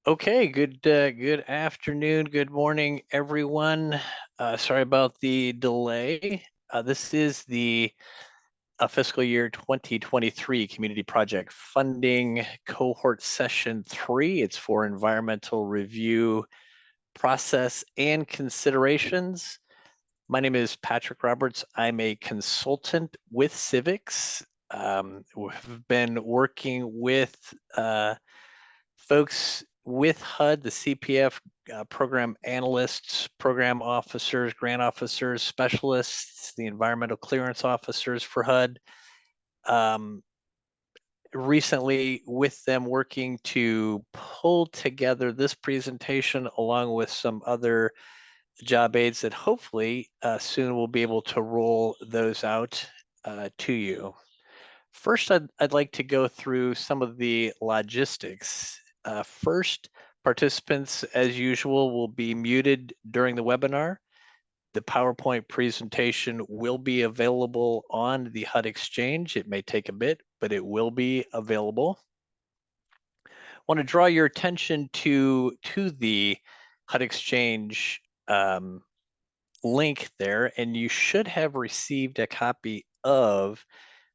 Okay, good afternoon, good morning, everyone. Sorry about the delay. This is the fiscal year 2023 Community Project Funding Cohort Session 3. It's for environmental review process and considerations. My name is Patrick Roberts. I'm a consultant with Civics. We've been working with folks with HUD, the CPF program analysts, program officers, grant officers, specialists, the environmental clearance officers for HUD. Recently, with them working to pull together this presentation along with some other job aids that hopefully soon we'll be able to roll those out to you. First, I'd like to go through some of the logistics. First, participants, as usual, will be muted during the webinar. The PowerPoint presentation will be available on the HUD Exchange. It may take a bit, but it will be available. I want to draw your attention to the HUD Exchange link there, and you should have received a copy of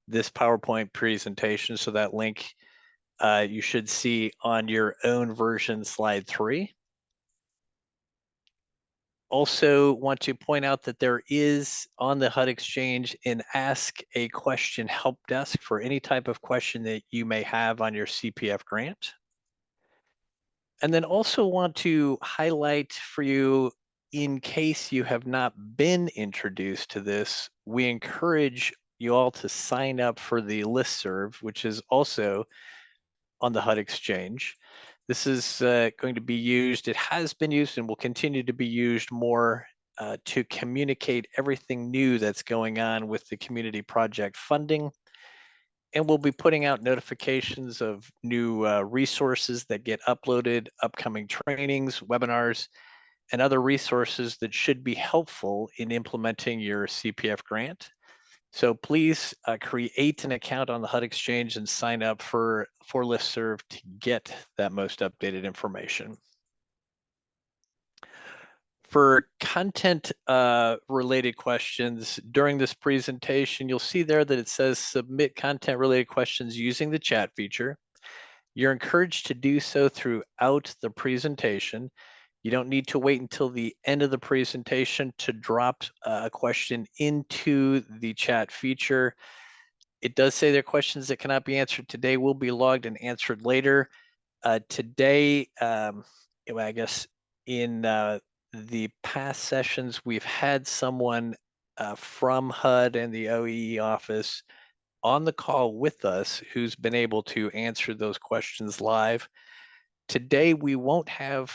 this PowerPoint presentation. So that link you should see on your own version, slide 3. Also want to point out that there is on the HUD Exchange an Ask a Question help desk for any type of question that you may have on your CPF grant. And then also want to highlight for you, in case you have not been introduced to this, we encourage you all to sign up for the listserv, which is also on the HUD Exchange. This is going to be used, it has been used and will continue to be used more to communicate everything new that's going on with the community project funding. And we'll be putting out notifications of new resources that get uploaded, upcoming trainings, webinars, and other resources that should be helpful in implementing your CPF grant. So please create an account on the HUD Exchange and sign up for listserv to get that most updated information. For content related questions during this presentation, you'll see there that it says submit content related questions using the chat feature. You're encouraged to do so throughout the presentation. You don't need to wait until the end of the presentation to drop a question into the chat feature. It does say there are questions that cannot be answered today will be logged and answered later. Today, I guess in the past sessions, we've had someone from HUD and the OEE office on the call with us who's been able to answer those questions live. Today, we won't have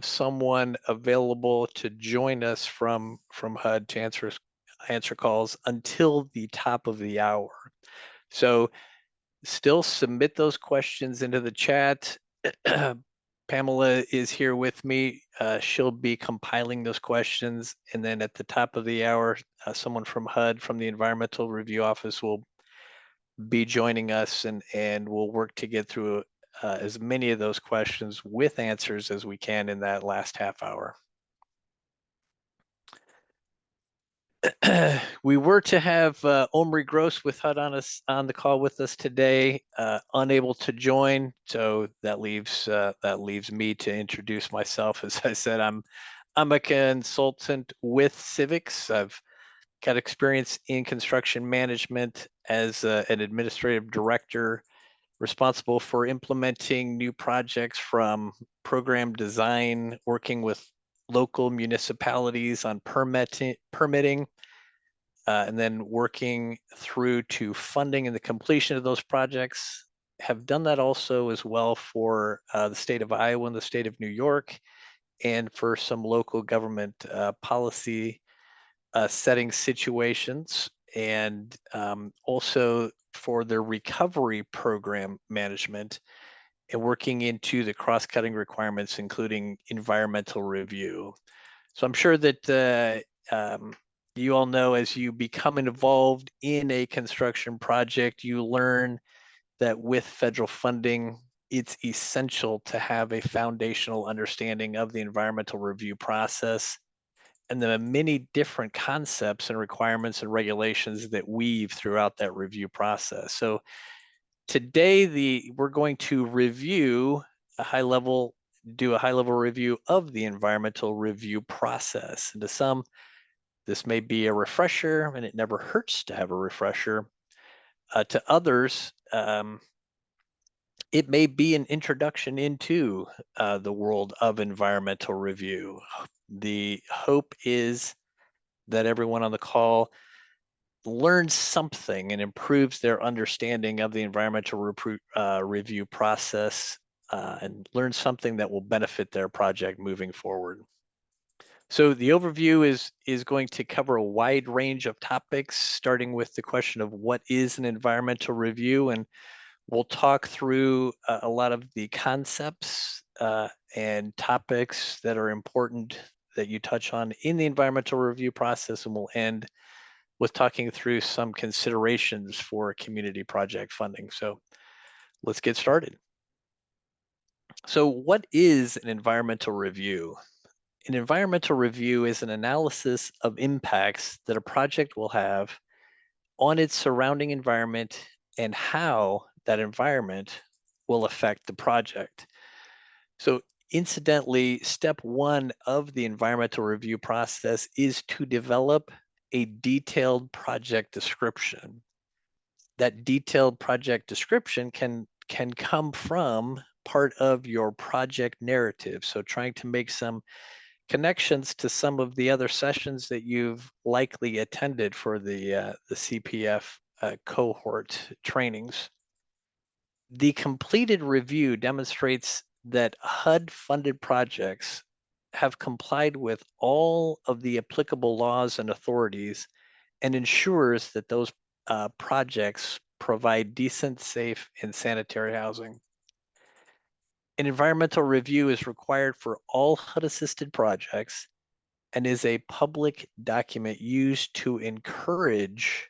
someone available to join us from HUD to answer calls until the top of the hour. So still submit those questions into the chat. Pamela is here with me. She'll be compiling those questions. And then at the top of the hour, someone from HUD, from the Environmental Review Office, will be joining us, and we'll work to get through as many of those questions with answers as we can in that last half hour. We were to have Omri Gross with HUD on the call with us today, unable to join, so that leaves me to introduce myself. As I said, I'm a consultant with Civics. I've got experience in construction management as an administrative director, responsible for implementing new projects from program design, working with local municipalities on permitting, and then working through to funding and the completion of those projects. Have done that also as well for the state of Iowa and the state of New York, and for some local government policy setting situations, and also for their recovery program management and working into the cross-cutting requirements, including environmental review. So I'm sure that you all know, as you become involved in a construction project, you learn that with federal funding, it's essential to have a foundational understanding of the environmental review process and the many different concepts and requirements and regulations that weave throughout that review process. So today, we're going to review a high level, do a high level review of the environmental review process. And to some, this may be a refresher, and it never hurts to have a refresher. To others, it may be an introduction into the world of environmental review. The hope is that everyone on the call learns something and improves their understanding of the environmental review process and learns something that will benefit their project moving forward. So the overview is going to cover a wide range of topics, starting with the question of what is an environmental review, and we'll talk through a lot of the concepts and topics that are important that you touch on in the environmental review process, and we'll end with talking through some considerations for community project funding. So let's get started. So what is an environmental review? An environmental review is an analysis of impacts that a project will have on its surrounding environment and how that environment will affect the project. So incidentally, step one of the environmental review process is to develop a detailed project description. That detailed project description can come from part of your project narrative. So trying to make some connections to some of the other sessions that you've likely attended for the CPF cohort trainings. The completed review demonstrates that HUD-funded projects have complied with all of the applicable laws and authorities and ensures that those projects provide decent, safe, and sanitary housing. An environmental review is required for all HUD-assisted projects and is a public document used to encourage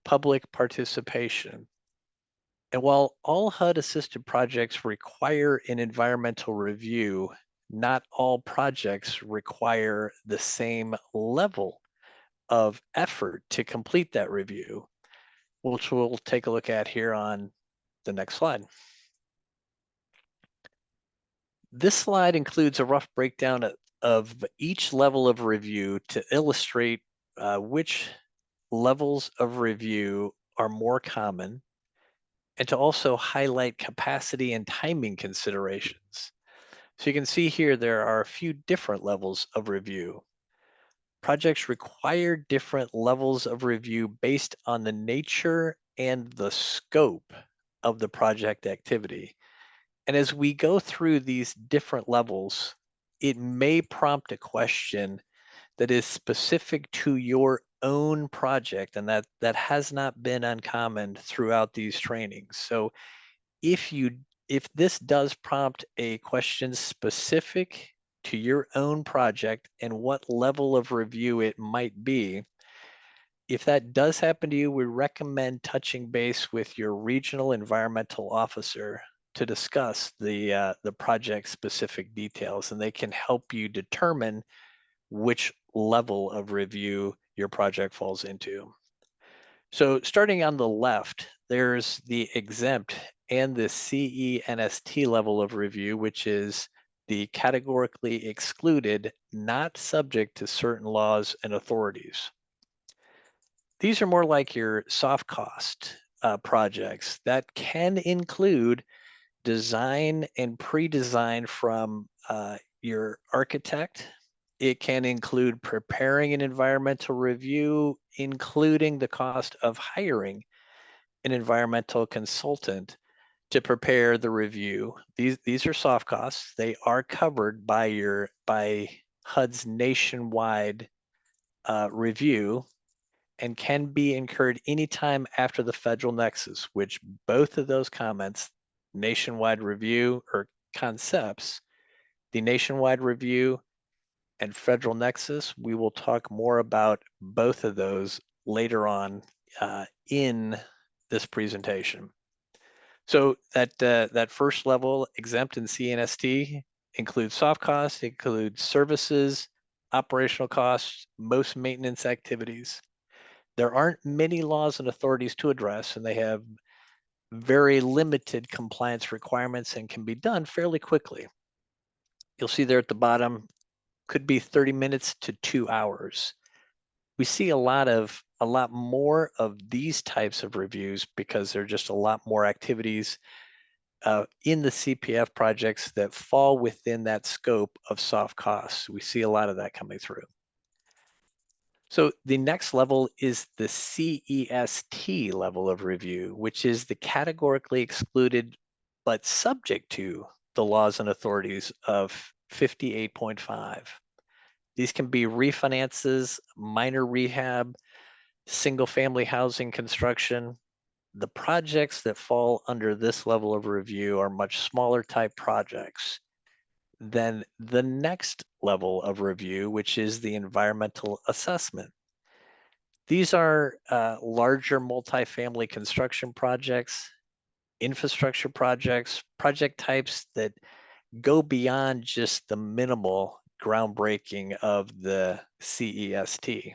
public participation. And while all HUD-assisted projects require an environmental review, not all projects require the same level of effort to complete that review, which we'll take a look at here on the next slide. This slide includes a rough breakdown of each level of review to illustrate which levels of review are more common and to also highlight capacity and timing considerations. So you can see here there are a few different levels of review. Projects require different levels of review based on the nature and the scope of the project activity. And as we go through these different levels, it may prompt a question that is specific to your own project, and that has not been uncommon throughout these trainings. So if this does prompt a question specific to your own project and what level of review it might be, if that does happen to you, we recommend touching base with your regional environmental officer to discuss the project specific details, and they can help you determine which level of review your project falls into. So starting on the left, there's the exempt and the CENST level of review, which is the categorically excluded, not subject to certain laws and authorities. These are more like your soft cost projects that can include design and pre-design from your architect. It can include preparing an environmental review, including the cost of hiring an environmental consultant to prepare the review. These are soft costs. They are covered by HUD's nationwide review and can be incurred anytime after the federal nexus, which both of those comments, nationwide review or concepts, the nationwide review and federal nexus, we will talk more about both of those later on in this presentation. So that first level exempt in CNST includes soft costs, includes services, operational costs, most maintenance activities. There aren't many laws and authorities to address, and they have very limited compliance requirements and can be done fairly quickly. You'll see there at the bottom, could be 30 minutes to 2 hours. We see a lot more of these types of reviews because there are just a lot more activities in the CPF projects that fall within that scope of soft costs. We see a lot of that coming through. So the next level is the CEST level of review, which is the categorically excluded but subject to the laws and authorities of 58.5. These can be refinances, minor rehab, single family housing construction. The projects that fall under this level of review are much smaller type projects than the next level of review, which is the environmental assessment. These are larger multifamily construction projects, infrastructure projects, project types that go beyond just the minimal groundbreaking of the CEST.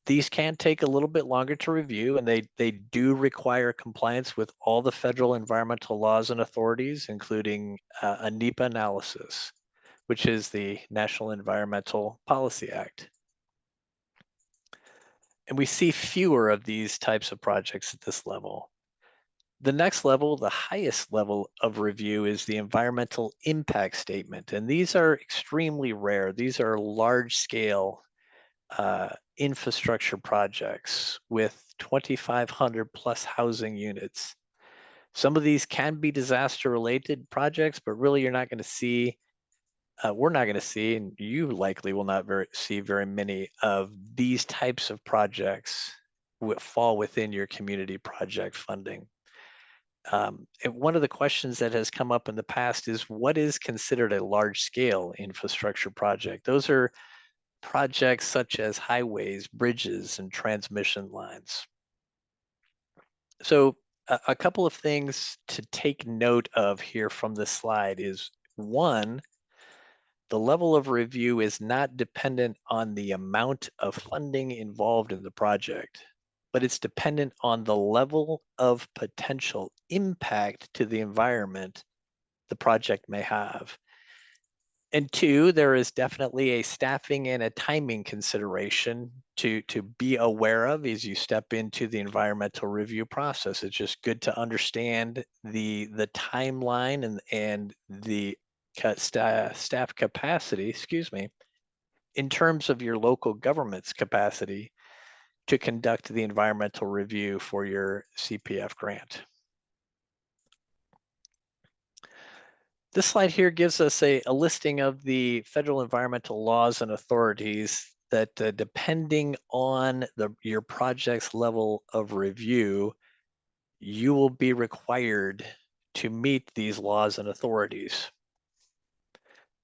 These can take a little bit longer to review, and they do require compliance with all the federal environmental laws and authorities, including a NEPA analysis, which is the National Environmental Policy Act. And we see fewer of these types of projects at this level. The next level, the highest level of review, is the environmental impact statement. And these are extremely rare. These are large scale infrastructure projects with 2,500 plus housing units. Some of these can be disaster related projects, but really you're not going to see, we're not going to see, and you likely will not see very many of these types of projects fall within your community project funding. And one of the questions that has come up in the past is what is considered a large scale infrastructure project? Those are projects such as highways, bridges, and transmission lines. So a couple of things to take note of here from this slide is one, the level of review is not dependent on the amount of funding involved in the project, but it's dependent on the level of potential impact to the environment the project may have. And two, there is definitely a staffing and a timing consideration to be aware of as you step into the environmental review process. It's just good to understand the timeline and the staff capacity, in terms of your local government's capacity to conduct the environmental review for your CPF grant. This slide here gives us a listing of the federal environmental laws and authorities that depending on your project's level of review, you will be required to meet these laws and authorities.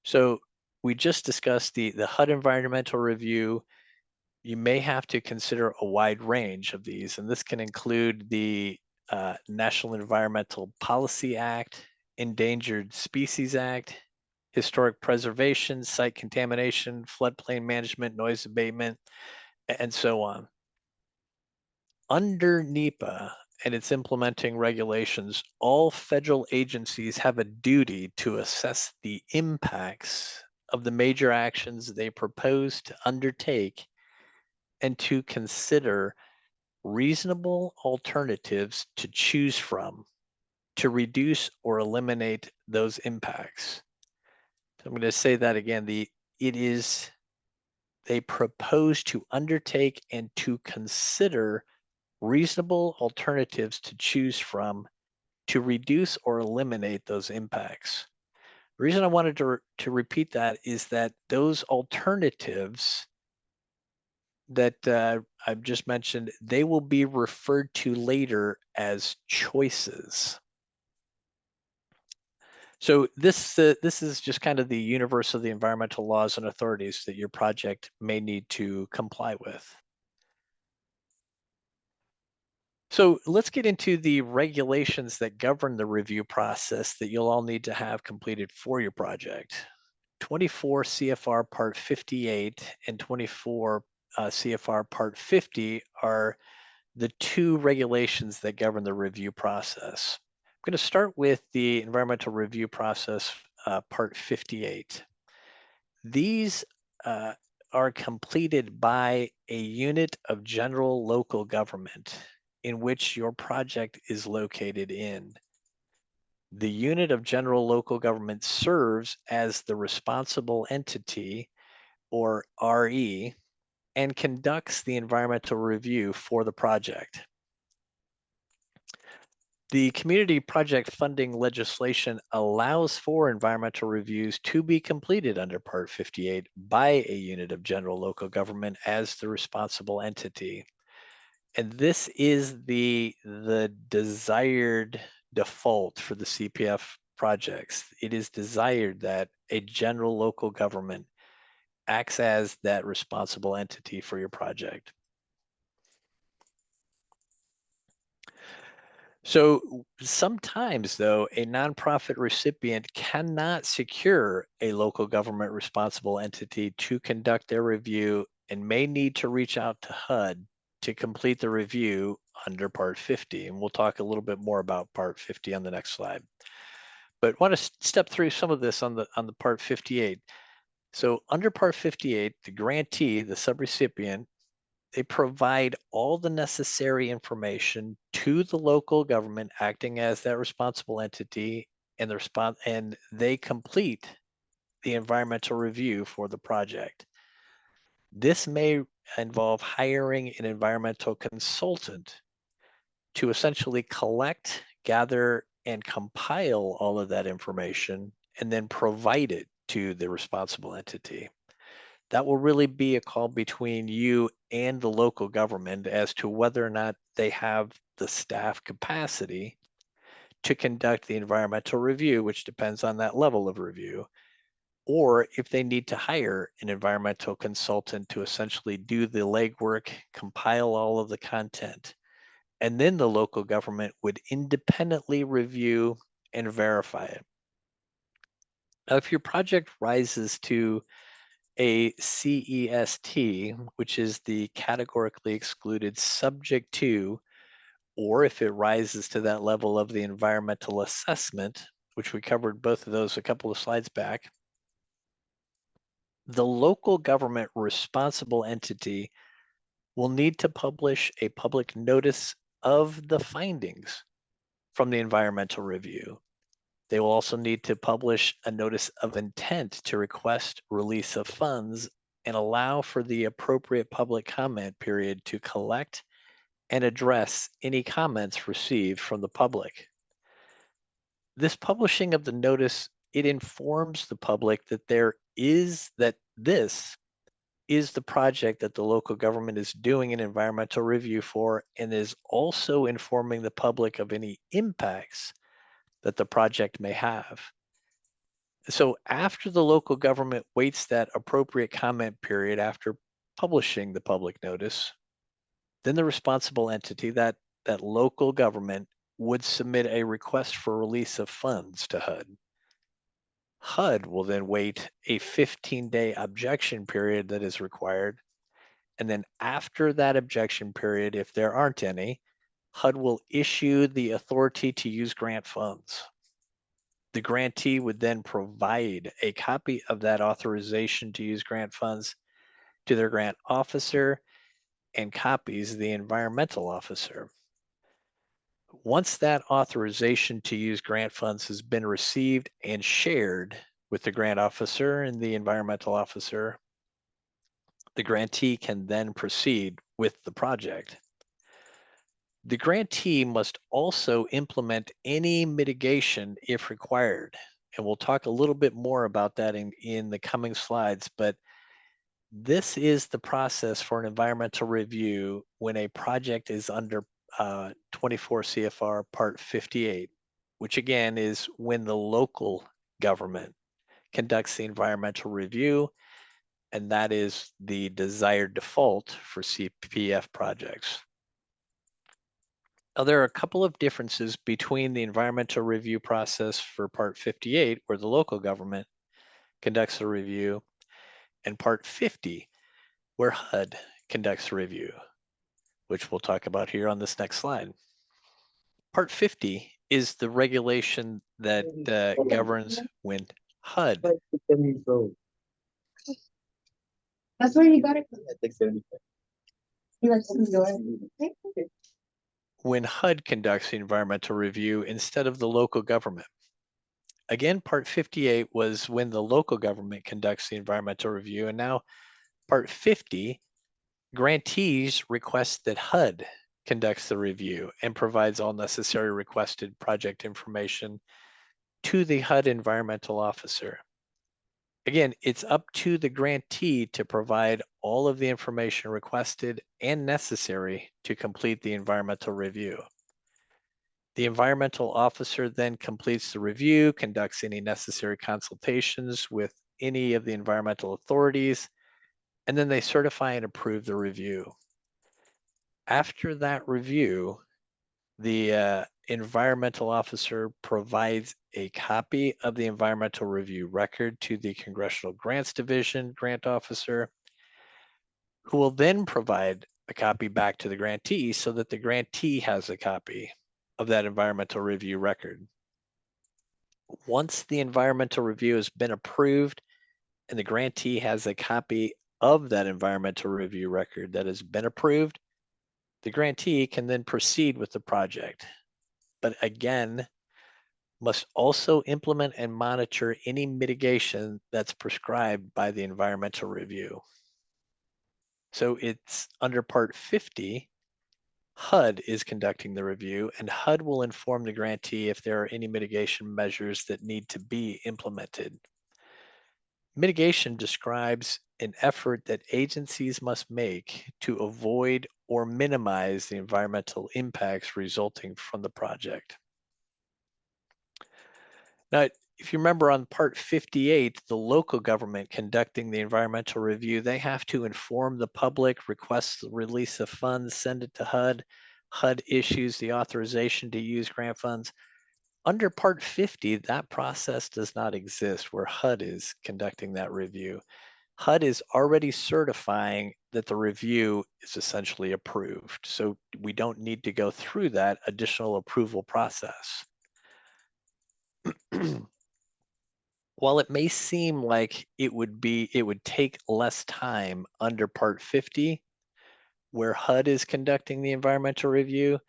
So we just discussed the HUD environmental review. You may have to consider a wide range of these, and this can include the National Environmental Policy Act, Endangered Species Act, historic preservation, site contamination, floodplain management, noise abatement, and so on. Under NEPA and its implementing regulations, all federal agencies have a duty to assess the impacts of the major actions they propose to undertake and to consider reasonable alternatives to choose from to reduce or eliminate those impacts. So I'm going to say that again. They propose to undertake and to consider reasonable alternatives to choose from to reduce or eliminate those impacts. The reason I wanted to repeat that is that those alternatives that I've just mentioned, they will be referred to later as choices. So this is just kind of the universe of the environmental laws and authorities that your project may need to comply with. So let's get into the regulations that govern the review process that you'll all need to have completed for your project. 24 CFR Part 58 and 24 CFR Part 50 are the two regulations that govern the review process. I'm going to start with the environmental review process, Part 58. These uh, are completed by a unit of general local government in which your project is located in. The unit of general local government serves as the responsible entity, or RE, and conducts the environmental review for the project. The community project funding legislation allows for environmental reviews to be completed under Part 58 by a unit of general local government as the responsible entity. And this is the desired default for the CPF projects. It is desired that a general local government acts as that responsible entity for your project. So sometimes, though, a nonprofit recipient cannot secure a local government responsible entity to conduct their review and may need to reach out to HUD to complete the review under Part 50. And we'll talk a little bit more about Part 50 on the next slide. But want to step through some of this on the Part 58. So under Part 58, the grantee, the subrecipient, they provide all the necessary information to the local government acting as that responsible entity, and they complete the environmental review for the project. This may involve hiring an environmental consultant to essentially collect, gather, and compile all of that information and then provide it to the responsible entity. That will really be a call between you and the local government as to whether or not they have the staff capacity to conduct the environmental review, which depends on that level of review, or if they need to hire an environmental consultant to essentially do the legwork, compile all of the content, and then the local government would independently review and verify it. Now, if your project rises to a CEST, which is the categorically excluded subject to, or if it rises to that level of the environmental assessment, which we covered both of those a couple of slides back, the local government responsible entity will need to publish a public notice of the findings from the environmental review. They will also need to publish a notice of intent to request release of funds and allow for the appropriate public comment period to collect and address any comments received from the public. This publishing of the notice, it informs the public that this is the project that the local government is doing an environmental review for, and is also informing the public of any impacts that the project may have. So after the local government waits that appropriate comment period after publishing the public notice, then the responsible entity, that local government, would submit a request for release of funds to HUD. HUD will then wait a 15-day objection period that is required. And then after that objection period, if there aren't any, HUD will issue the authority to use grant funds. The grantee would then provide a copy of that authorization to use grant funds to their grant officer and copies the environmental officer. Once that authorization to use grant funds has been received and shared with the grant officer and the environmental officer, the grantee can then proceed with the project. The grantee must also implement any mitigation if required. And we'll talk a little bit more about that in the coming slides, but this is the process for an environmental review when a project is under 24 CFR Part 58, which again is when the local government conducts the environmental review, and that is the desired default for CPF projects. Now, there are a couple of differences between the environmental review process for Part 58, where the local government conducts the review, and Part 50, where HUD conducts the review, which we'll talk about here on this next slide. Part 50 is the regulation that governs when HUD. That's where he got it from. When HUD conducts the environmental review instead of the local government. Again, Part 58 was when the local government conducts the environmental review, and now Part 50, grantees request that HUD conducts the review and provides all necessary requested project information to the HUD environmental officer. Again, it's up to the grantee to provide all of the information requested and necessary to complete the environmental review. The environmental officer then completes the review, conducts any necessary consultations with any of the environmental authorities, and then they certify and approve the review. After that review, the environmental officer provides a copy of the environmental review record to the Congressional Grants Division grant officer, who will then provide a copy back to the grantee so that the grantee has a copy of that environmental review record. Once the environmental review has been approved and the grantee has a copy of that environmental review record that has been approved, the grantee can then proceed with the project. But again, must also implement and monitor any mitigation that's prescribed by the environmental review. So it's under Part 50, HUD is conducting the review, and HUD will inform the grantee if there are any mitigation measures that need to be implemented. Mitigation describes an effort that agencies must make to avoid or minimize the environmental impacts resulting from the project. Now, if you remember on Part 58, the local government conducting the environmental review, they have to inform the public, request the release of funds, send it to HUD. HUD issues the authorization to use grant funds. Under Part 50, that process does not exist where HUD is conducting that review. HUD is already certifying that the review is essentially approved. So we don't need to go through that additional approval process. While it may seem like it would take less time under Part 50, where HUD is conducting the environmental review,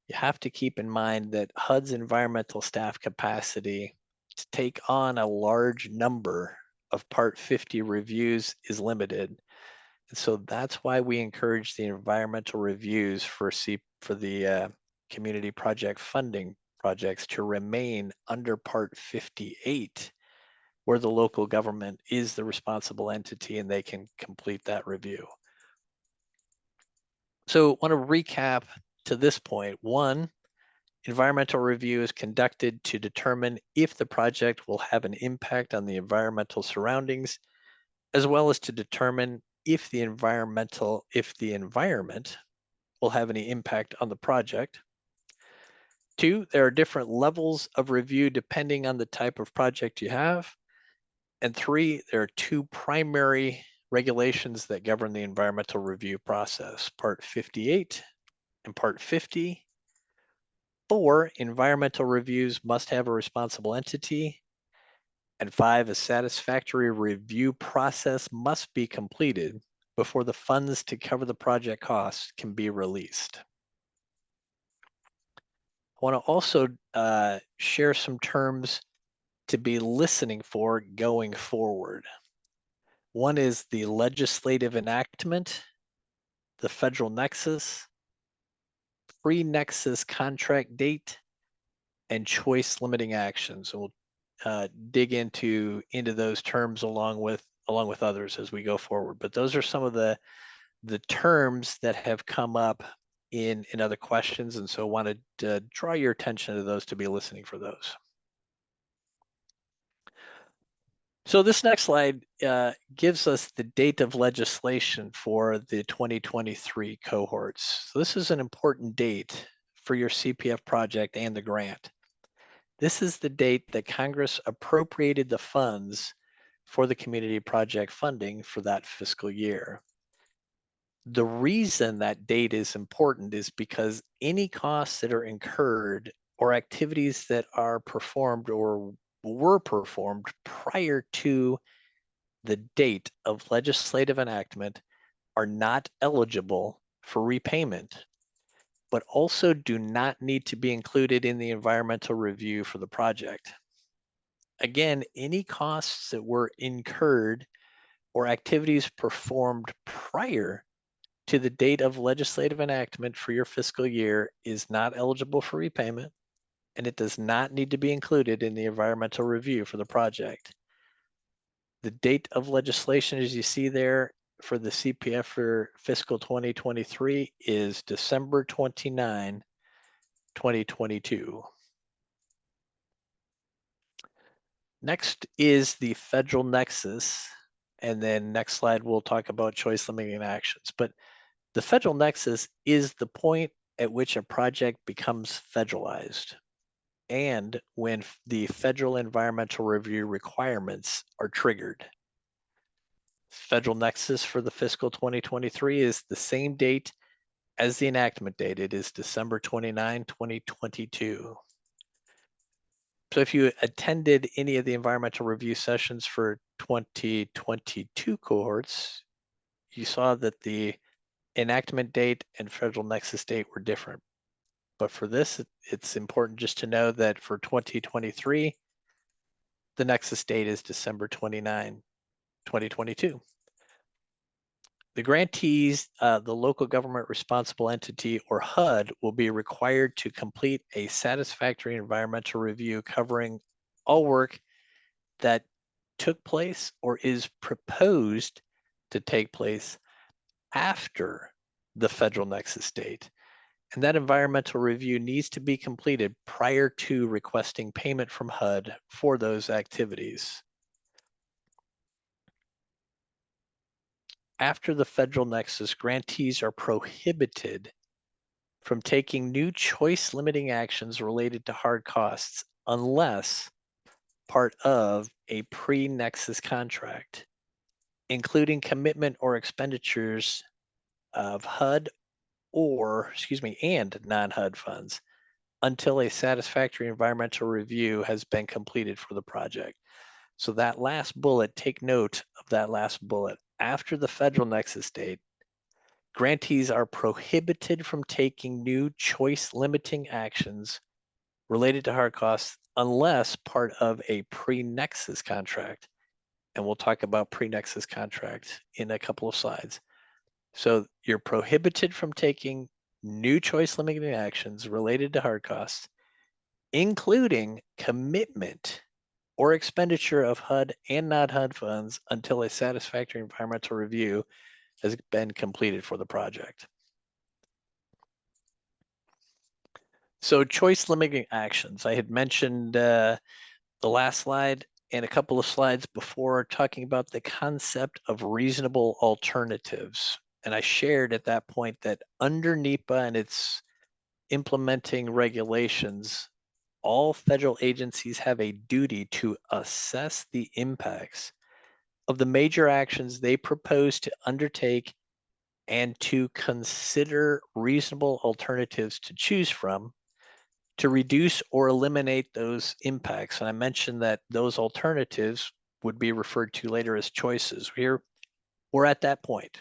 you have to keep in mind that HUD's environmental staff capacity to take on a large number of Part 50 reviews is limited. And so that's why we encourage the environmental reviews for the community project funding projects to remain under Part 58, where the local government is the responsible entity and they can complete that review. So I want to recap to this point. One, environmental review is conducted to determine if the project will have an impact on the environmental surroundings, as well as to determine if the environment will have any impact on the project. Two, there are different levels of review depending on the type of project you have. And three, there are two primary regulations that govern the environmental review process, Part 58 and Part 50. 4, environmental reviews must have a responsible entity. And 5, a satisfactory review process must be completed before the funds to cover the project costs can be released. I want to also share some terms to be listening for going forward. One is the legislative enactment, the federal nexus, pre-nexus contract date, and choice limiting actions. And we'll dig into those terms along with others as we go forward. But those are some of the terms that have come up in other questions, and so I wanted to draw your attention to those to be listening for those. So this next slide gives us the date of legislation for the 2023 cohorts. So this is an important date for your CPF project and the grant. This is the date that Congress appropriated the funds for the community project funding for that fiscal year. The reason that date is important is because any costs that are incurred or activities that are performed or were performed prior to the date of legislative enactment are not eligible for repayment, but also do not need to be included in the environmental review for the project. Again, any costs that were incurred or activities performed prior to the date of legislative enactment for your fiscal year is not eligible for repayment, and it does not need to be included in the environmental review for the project. The date of legislation, as you see there for the CPF for fiscal 2023, is December 29, 2022. Next is the federal nexus, and then next slide we'll talk about choice limiting actions. But the federal nexus is the point at which a project becomes federalized and when the federal environmental review requirements are triggered. Federal nexus for the fiscal 2023 is the same date as the enactment date. It is December 29, 2022. So if you attended any of the environmental review sessions for 2022 cohorts, you saw that the enactment date and federal nexus date were different. But for this, it's important just to know that for 2023, the nexus date is December 29, 2022. The grantees, the local government responsible entity or HUD, will be required to complete a satisfactory environmental review covering all work that took place or is proposed to take place after the federal nexus date. And that environmental review needs to be completed prior to requesting payment from HUD for those activities. After the federal nexus, grantees are prohibited from taking new choice limiting actions related to hard costs unless part of a pre-nexus contract, including commitment or expenditures of HUD and non-HUD funds until a satisfactory environmental review has been completed for the project. So that last bullet, take note of that last bullet. After the federal nexus date, grantees are prohibited from taking new choice limiting actions related to hard costs unless part of a pre-nexus contract. And we'll talk about pre-nexus contracts in a couple of slides. So you're prohibited from taking new choice limiting actions related to hard costs, including commitment or expenditure of HUD and non-HUD funds until a satisfactory environmental review has been completed for the project. So choice limiting actions, I had mentioned the last slide and a couple of slides before talking about the concept of reasonable alternatives. And I shared at that point that under NEPA and its implementing regulations, all federal agencies have a duty to assess the impacts of the major actions they propose to undertake and to consider reasonable alternatives to choose from to reduce or eliminate those impacts. And I mentioned that those alternatives would be referred to later as choices. Here, we're at that point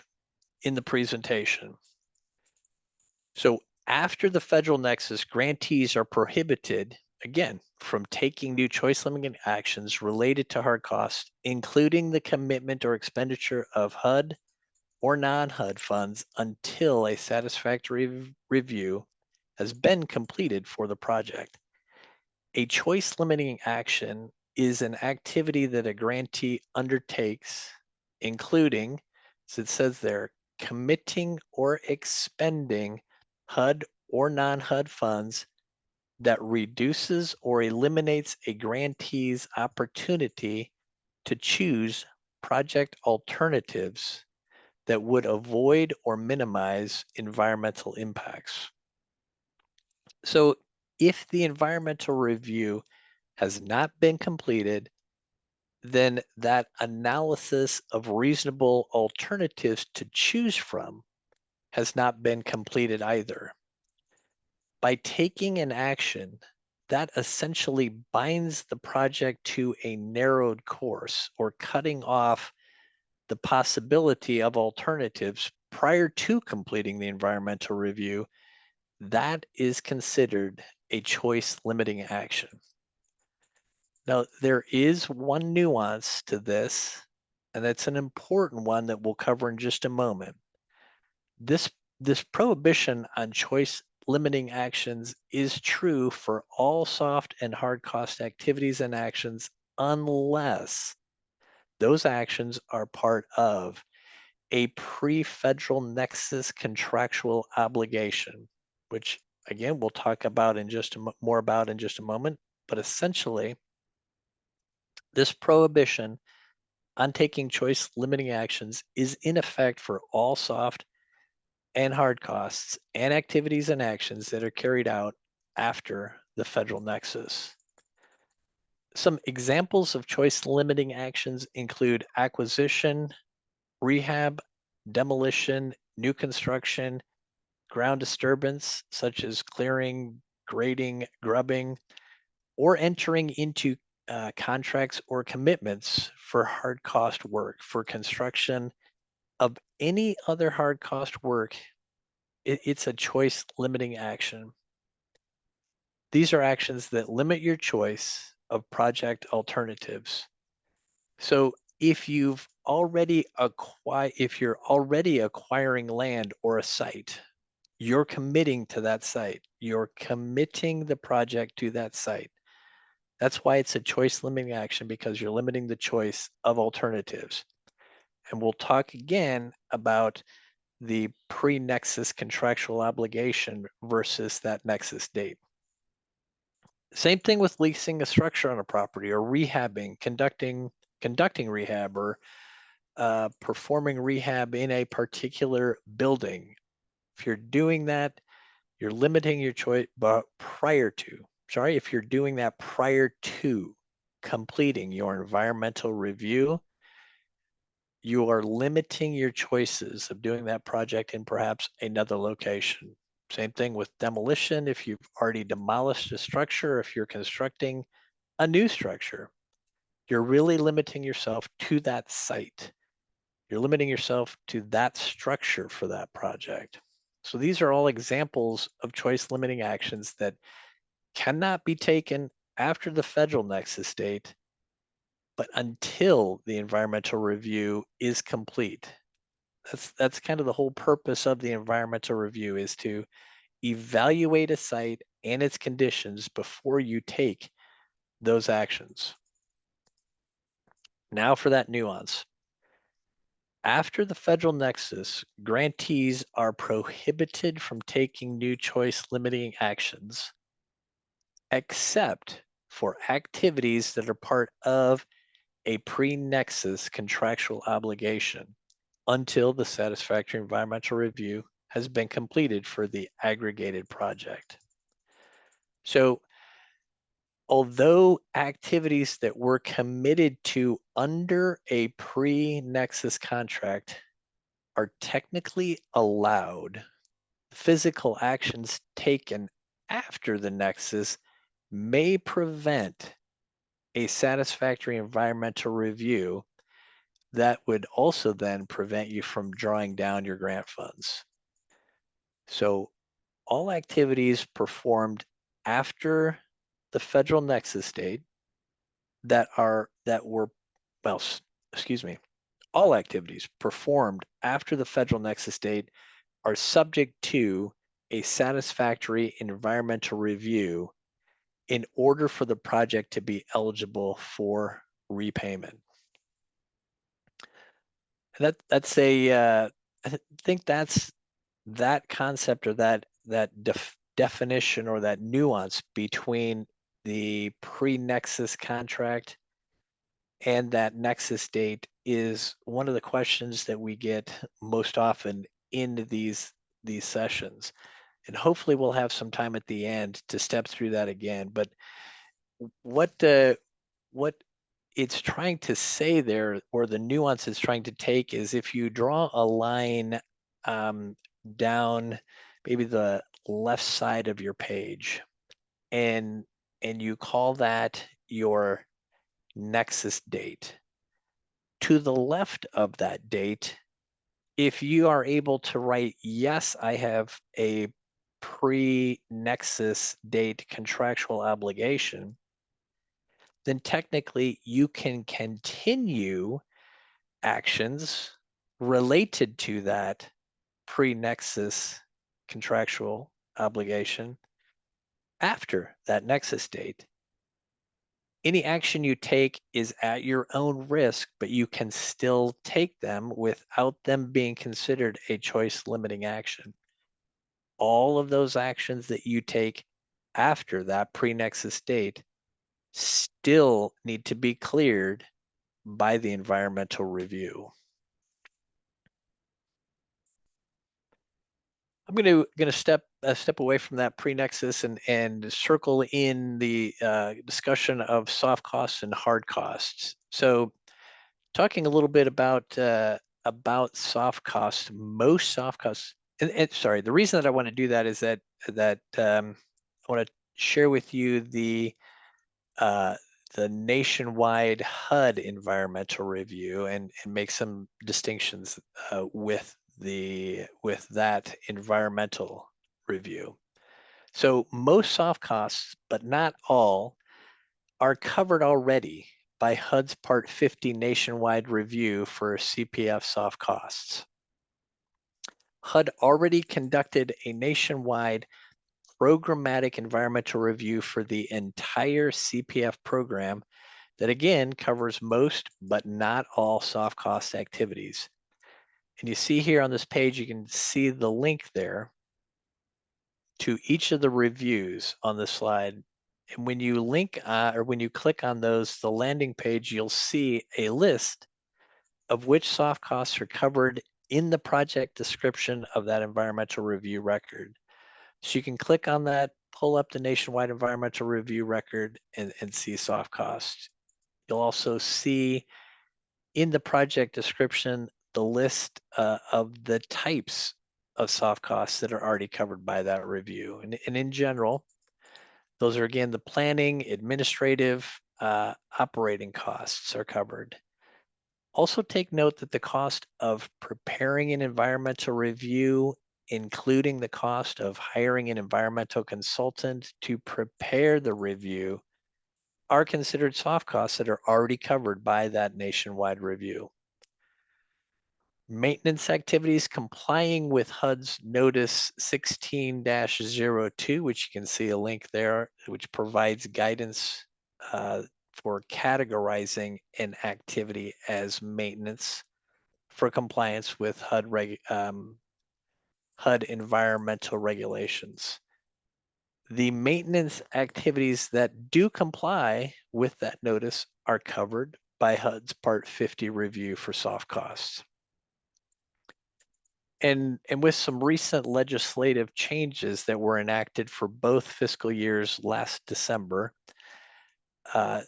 in the presentation. So after the federal nexus, grantees are prohibited, again, from taking new choice limiting actions related to hard costs, including the commitment or expenditure of HUD or non-HUD funds until a satisfactory review has been completed for the project. A choice limiting action is an activity that a grantee undertakes, including, as it says there, committing or expending HUD or non-HUD funds that reduces or eliminates a grantee's opportunity to choose project alternatives that would avoid or minimize environmental impacts. So if the environmental review has not been completed, then that analysis of reasonable alternatives to choose from has not been completed either. By taking an action, that essentially binds the project to a narrowed course or cutting off the possibility of alternatives prior to completing the environmental review. That is considered a choice limiting action. Now, there is one nuance to this, and that's an important one that we'll cover in just a moment. This, this prohibition on choice limiting actions is true for all soft and hard cost activities and actions unless those actions are part of a pre-federal nexus contractual obligation, which again, we'll talk about in just more about in just a moment. But essentially, this prohibition on taking choice limiting actions is in effect for all soft and hard costs and activities and actions that are carried out after the federal nexus. Some examples of choice limiting actions include acquisition, rehab, demolition, new construction, ground disturbance, such as clearing, grading, grubbing, or entering into contracts or commitments for hard cost work for construction of any other hard cost work. It's a choice limiting action. These are actions that limit your choice of project alternatives. So if you've already if you're already acquiring land or a site, you're committing to that site. You're committing the project to that site. That's why it's a choice limiting action, because you're limiting the choice of alternatives. And we'll talk again about the pre-nexus contractual obligation versus that nexus date. Same thing with leasing a structure on a property or rehabbing, conducting rehab or performing rehab in a particular building. If you're doing that, you're limiting your choice, but if you're doing that prior to completing your environmental review, you are limiting your choices of doing that project in perhaps another location. Same thing with demolition. If you've already demolished a structure, if you're constructing a new structure, you're really limiting yourself to that site. You're limiting yourself to that structure for that project. So these are all examples of choice limiting actions that cannot be taken after the federal nexus date, but until the environmental review is complete. That's kind of the whole purpose of the environmental review, is to evaluate a site and its conditions before you take those actions. Now for that nuance. After the federal nexus, grantees are prohibited from taking new choice limiting actions, except for activities that are part of a pre-nexus contractual obligation until the satisfactory environmental review has been completed for the aggregated project. So, although activities that were committed to under a pre-nexus contract are technically allowed, physical actions taken after the nexus may prevent a satisfactory environmental review that would also then prevent you from drawing down your grant funds. So all activities performed after the federal nexus date all activities performed after the federal nexus date are subject to a satisfactory environmental review in order for the project to be eligible for repayment. That's I think that's that concept, or that definition, or that nuance between the pre-nexus contract and that nexus date is one of the questions that we get most often in these sessions. And hopefully we'll have some time at the end to step through that again. But what it's trying to say there, or the nuance it's trying to take, is if you draw a line down maybe the left side of your page, and you call that your nexus date. To the left of that date, if you are able to write, yes, I have a pre-nexus date contractual obligation, then technically you can continue actions related to that pre-nexus contractual obligation after that nexus date. Any action you take is at your own risk, but you can still take them without them being considered a choice limiting action. All of those actions that you take after that pre-nexus date still need to be cleared by the environmental review. I'm going to step away from that pre-nexus and circle in the discussion of soft costs and hard costs. So, talking a little bit about soft costs, most soft costs. And sorry, the reason that I want to do that is that I want to share with you uh, the nationwide HUD environmental review and make some distinctions with that environmental review. So most soft costs, but not all, are covered already by HUD's Part 50 nationwide review for CPF soft costs. HUD already conducted a nationwide programmatic environmental review for the entire CPF program that again covers most but not all soft cost activities. And you see here on this page, you can see the link there to each of the reviews on the slide. And when you link or when you click on those, the landing page, you'll see a list of which soft costs are covered in the project description of that environmental review record. So you can click on that, pull up the nationwide environmental review record and see soft costs. You'll also see in the project description the list of the types of soft costs that are already covered by that review. And in general, those are again the planning, administrative, operating costs are covered. Also take note that the cost of preparing an environmental review, including the cost of hiring an environmental consultant to prepare the review, are considered soft costs that are already covered by that nationwide review. Maintenance activities complying with HUD's Notice 16-02, which you can see a link there, which provides guidance for categorizing an activity as maintenance for compliance with HUD environmental regulations. The maintenance activities that do comply with that notice are covered by HUD's Part 50 review for soft costs. And with some recent legislative changes that were enacted for both fiscal years last December,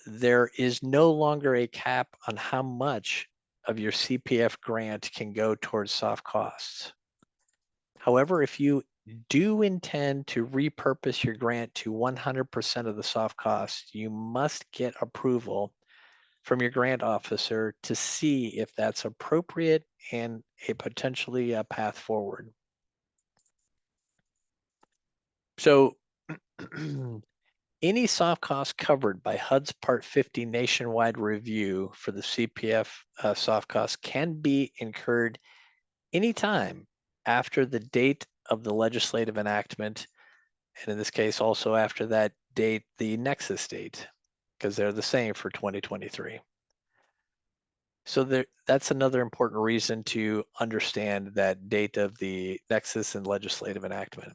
there is no longer a cap on how much of your CPF grant can go towards soft costs. However, if you do intend to repurpose your grant to 100% of the soft costs, you must get approval from your grant officer to see if that's appropriate and a potentially a path forward. So any soft costs covered by HUD's Part 50 nationwide review for the CPF soft costs can be incurred anytime after the date of the legislative enactment, and in this case also after that date, the nexus date, because they're the same for 2023. So that's another important reason to understand that date of the nexus and legislative enactment.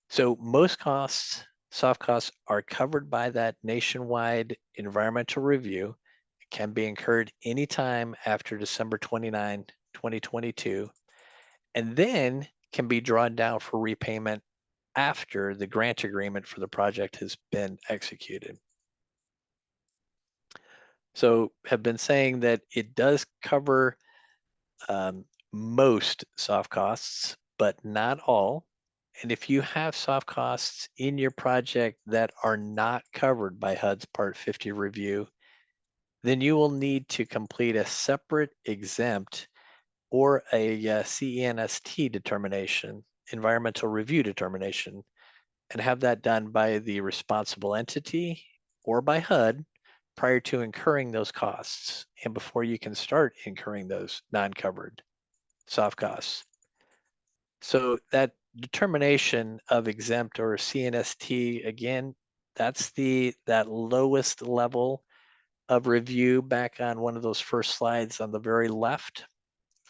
So most costs, soft costs, are covered by that nationwide environmental review. It can be incurred anytime after December 29, 2022, and then can be drawn down for repayment after the grant agreement for the project has been executed. So have been saying that it does cover most soft costs, but not all. And if you have soft costs in your project that are not covered by HUD's Part 50 review, then you will need to complete a separate exempt or a CENST determination, environmental review determination, and have that done by the responsible entity or by HUD prior to incurring those costs and before you can start incurring those non-covered soft costs. So that determination of exempt or CNST, again, that's that lowest level of review back on one of those first slides on the very left.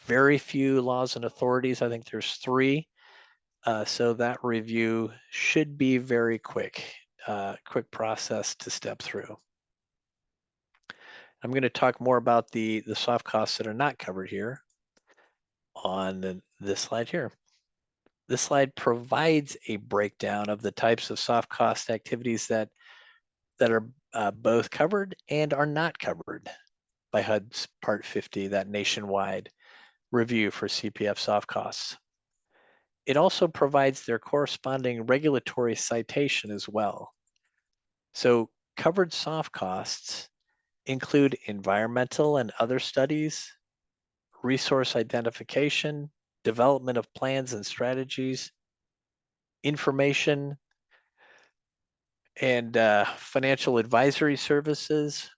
Very few laws and authorities. I think there's 3. So that review should be very quick, quick process to step through. I'm going to talk more about the soft costs that are not covered here on this slide here. This slide provides a breakdown of the types of soft cost activities that are both covered and are not covered by HUD's Part 50, that nationwide review for CPF soft costs. It also provides their corresponding regulatory citation as well. So covered soft costs include environmental and other studies, resource identification, development of plans and strategies, information and financial advisory services,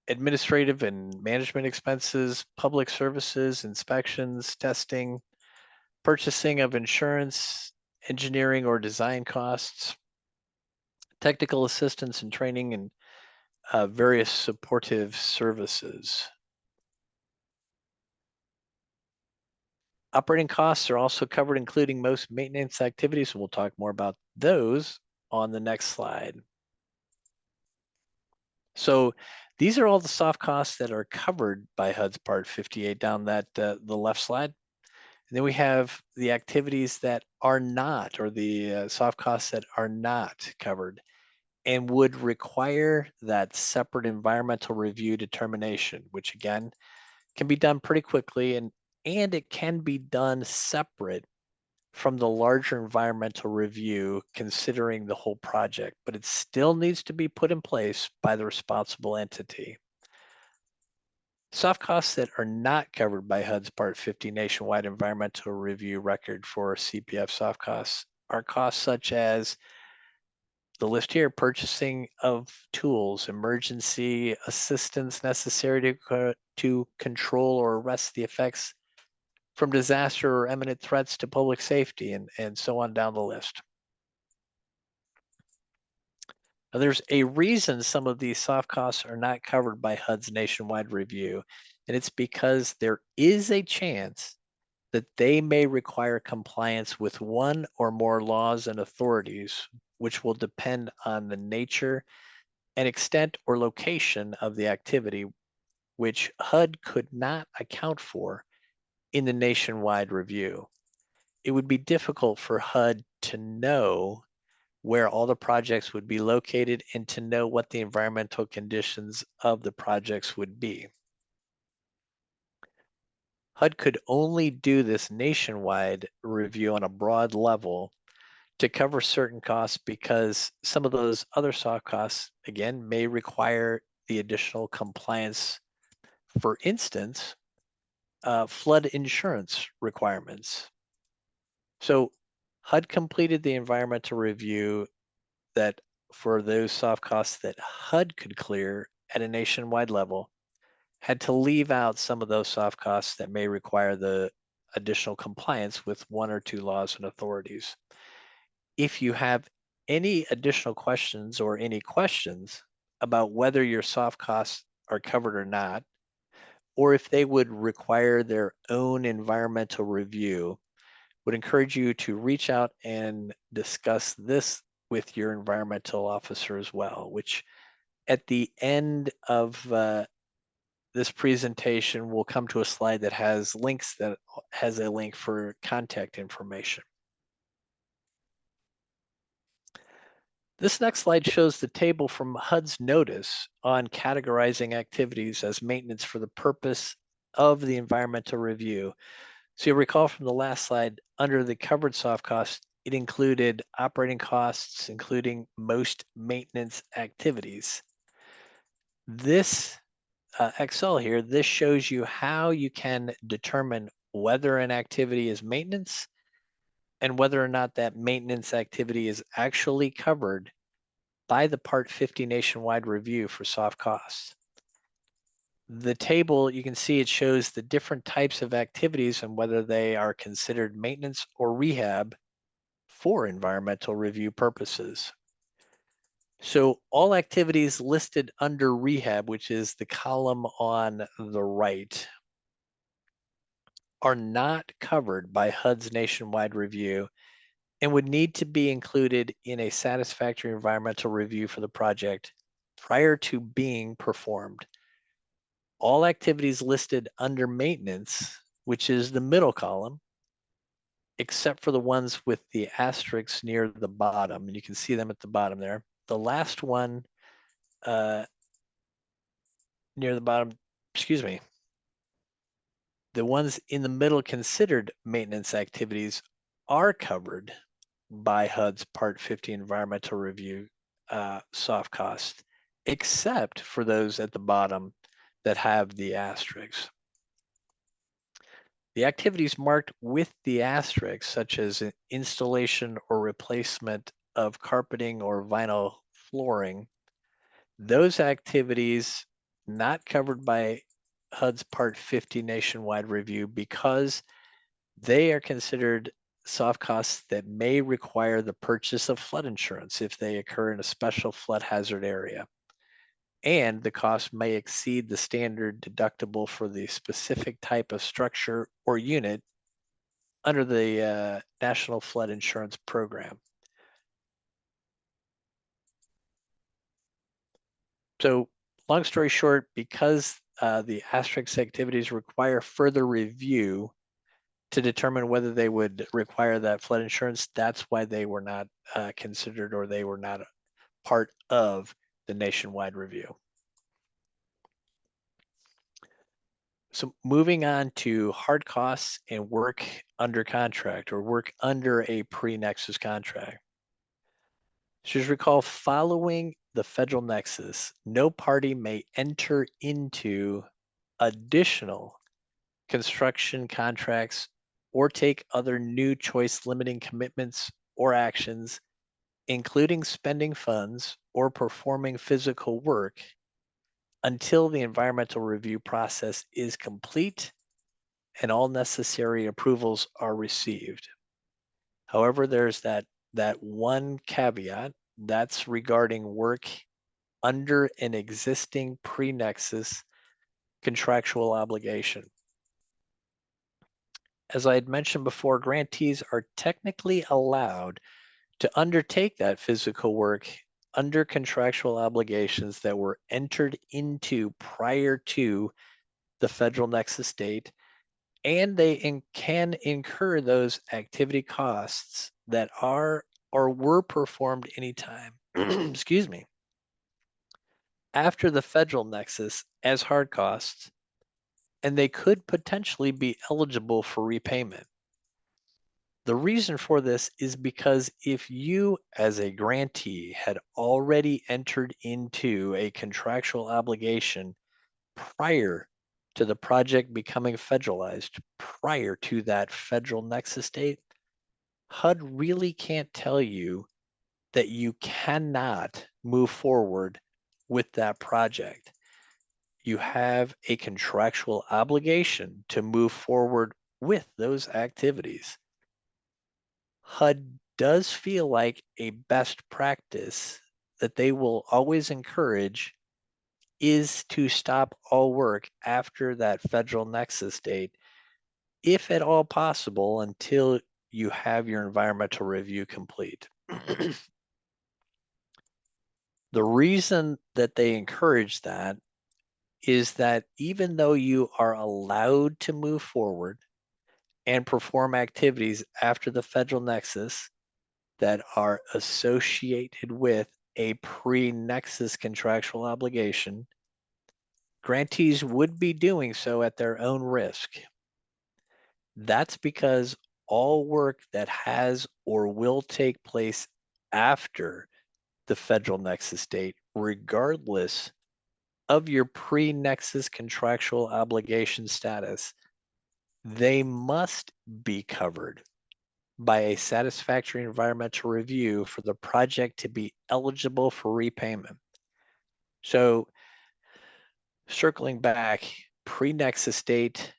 administrative and management expenses, public services, inspections, testing, purchasing of insurance, engineering or design costs, technical assistance and training, and various supportive services. Operating costs are also covered, including most maintenance activities. We'll talk more about those on the next slide. So these are all the soft costs that are covered by HUD's Part 58 down that the left slide. And then we have the activities that are not, or the soft costs that are not covered and would require that separate environmental review determination, which again can be done pretty quickly, and it can be done separate from the larger environmental review considering the whole project, but it still needs to be put in place by the responsible entity. Soft costs that are not covered by HUD's Part 50 nationwide environmental review record for CPF soft costs are costs such as the list here: purchasing of tools, emergency assistance necessary to control or arrest the effects from disaster or imminent threats to public safety, and so on down the list. Now, there's a reason some of these soft costs are not covered by HUD's nationwide review, and it's because there is a chance that they may require compliance with one or more laws and authorities, which will depend on the nature and extent or location of the activity, which HUD could not account for in the nationwide review. It would be difficult for HUD to know where all the projects would be located and to know what the environmental conditions of the projects would be. HUD could only do this nationwide review on a broad level to cover certain costs because some of those other soft costs, again, may require the additional compliance. For instance, flood insurance requirements. So HUD completed the environmental review that for those soft costs that HUD could clear at a nationwide level, had to leave out some of those soft costs that may require the additional compliance with one or two laws and authorities. If you have any additional questions or any questions about whether your soft costs are covered or not, or if they would require their own environmental review, would encourage you to reach out and discuss this with your environmental officer as well, which at the end of this presentation, we'll come to a slide that has links that has a link for contact information. This next slide shows the table from HUD's notice on categorizing activities as maintenance for the purpose of the environmental review. So you'll recall from the last slide, under the covered soft costs, it included operating costs, including most maintenance activities. This Excel here, this shows you how you can determine whether an activity is maintenance and whether or not that maintenance activity is actually covered by the Part 50 nationwide review for soft costs. The table, you can see it shows the different types of activities and whether they are considered maintenance or rehab for environmental review purposes. So all activities listed under rehab, which is the column on the right, are not covered by HUD's nationwide review and would need to be included in a satisfactory environmental review for the project prior to being performed. All activities listed under maintenance, which is the middle column, except for the ones with the asterisks near the bottom, and you can see them at the bottom there. The last one near the bottom, excuse me, the ones in the middle considered maintenance activities are covered by HUD's Part 50 environmental review soft cost, except for those at the bottom that have the asterisks. The activities marked with the asterisks, such as installation or replacement of carpeting or vinyl flooring, those activities not covered by HUD's Part 50 nationwide review because they are considered soft costs that may require the purchase of flood insurance if they occur in a special flood hazard area. And the cost may exceed the standard deductible for the specific type of structure or unit under the National Flood Insurance Program. So long story short, because the asterisk activities require further review to determine whether they would require that flood insurance, that's why they were not considered, or they were not part of the nationwide review. So moving on to hard costs and work under contract or work under a pre-nexus contract. So just recall, following the federal nexus, no party may enter into additional construction contracts or take other new choice limiting commitments or actions, including spending funds or performing physical work, until the environmental review process is complete and all necessary approvals are received. However, there's that one caveat that's regarding work under an existing pre-nexus contractual obligation. As I had mentioned before, grantees are technically allowed to undertake that physical work under contractual obligations that were entered into prior to the federal nexus date, and they can incur those activity costs that are or were performed anytime, excuse me, after the federal nexus as hard costs, and they could potentially be eligible for repayment. The reason for this is because if you, as a grantee, had already entered into a contractual obligation prior to the project becoming federalized, prior to that federal nexus date, HUD really can't tell you that you cannot move forward with that project. You have a contractual obligation to move forward with those activities. HUD does feel like a best practice that they will always encourage is to stop all work after that federal nexus date, if at all possible, until you have your environmental review complete. The reason that they encourage that is that even though you are allowed to move forward and perform activities after the federal nexus that are associated with a pre-nexus contractual obligation, grantees would be doing so at their own risk. That's because all work that has or will take place after the federal nexus date, regardless of your pre-nexus contractual obligation status, they must be covered by a satisfactory environmental review for the project to be eligible for repayment. So circling back, pre-nexus date,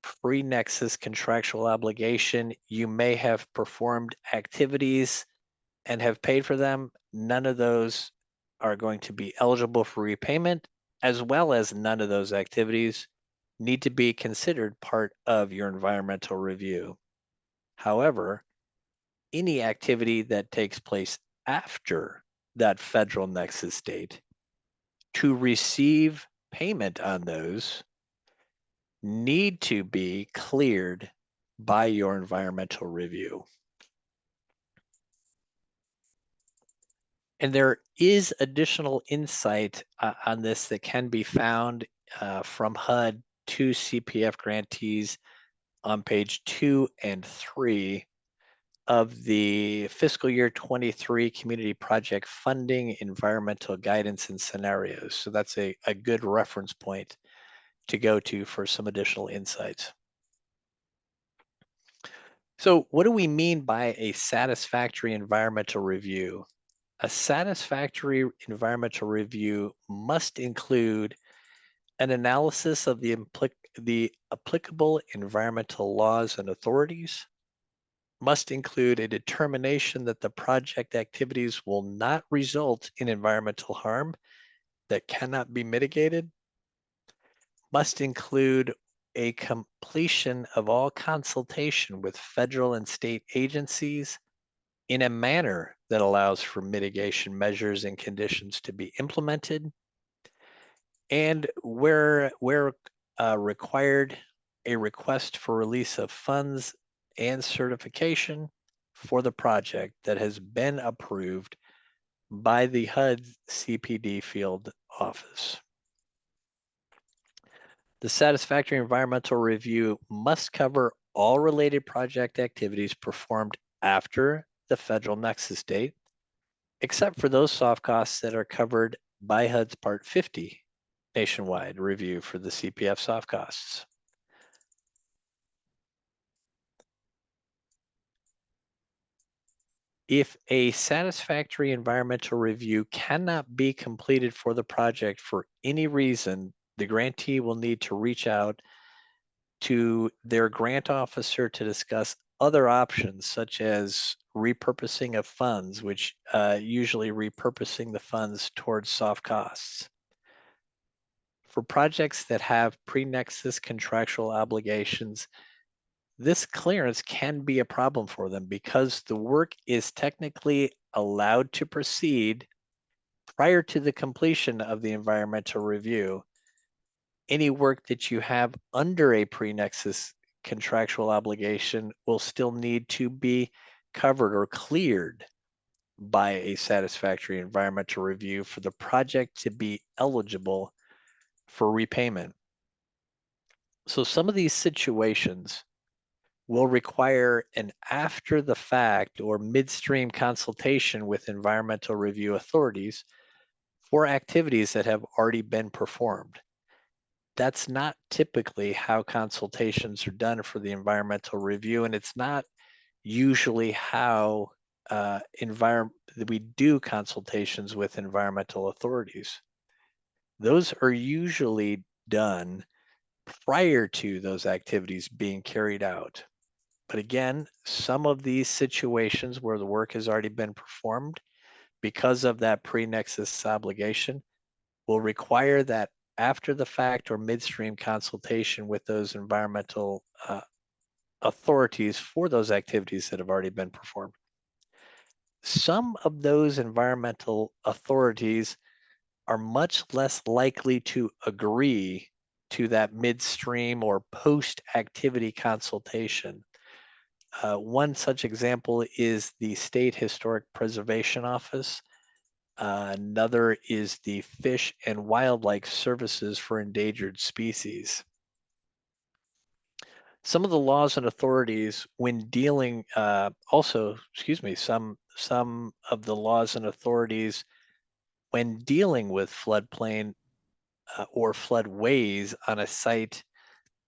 pre-nexus contractual obligation, you may have performed activities and have paid for them. None of those are going to be eligible for repayment, as well as none of those activities need to be considered part of your environmental review. However, any activity that takes place after that federal nexus date to receive payment on those need to be cleared by your environmental review. And there is additional insight on this that can be found from HUD to CPF grantees on page 2 and 3 of the fiscal year 23 community project funding, environmental guidance and scenarios. So that's a good reference point to go to for some additional insights. So what do we mean by a satisfactory environmental review? A satisfactory environmental review must include an analysis of the applicable environmental laws and authorities, must include a determination that the project activities will not result in environmental harm that cannot be mitigated, must include a completion of all consultation with federal and state agencies in a manner that allows for mitigation measures and conditions to be implemented, and where required, a request for release of funds and certification for the project that has been approved by the HUD CPD field office. The satisfactory environmental review must cover all related project activities performed after the federal nexus date, except for those soft costs that are covered by HUD's Part 50 nationwide review for the CPF soft costs. If a satisfactory environmental review cannot be completed for the project for any reason, the grantee will need to reach out to their grant officer to discuss other options, such as repurposing of funds, which usually repurposing the funds towards soft costs. For projects that have pre-nexus contractual obligations, this clearance can be a problem for them because the work is technically allowed to proceed prior to the completion of the environmental review. Any work that you have under a pre-nexus contractual obligation will still need to be covered or cleared by a satisfactory environmental review for the project to be eligible for repayment. So some of these situations will require an after the fact or midstream consultation with environmental review authorities for activities that have already been performed. That's not typically how consultations are done for the environmental review, and it's not usually how we do consultations with environmental authorities. Those are usually done prior to those activities being carried out. But again, some of these situations where the work has already been performed because of that pre-nexus obligation will require that after the fact or midstream consultation with those environmental authorities for those activities that have already been performed. Some of those environmental authorities are much less likely to agree to that midstream or post-activity consultation. One such example is the State Historic Preservation Office. Another is the Fish and Wildlife Services for Endangered Species. Some of the laws and authorities when dealing, some of the laws and authorities when dealing with floodplain or floodways on a site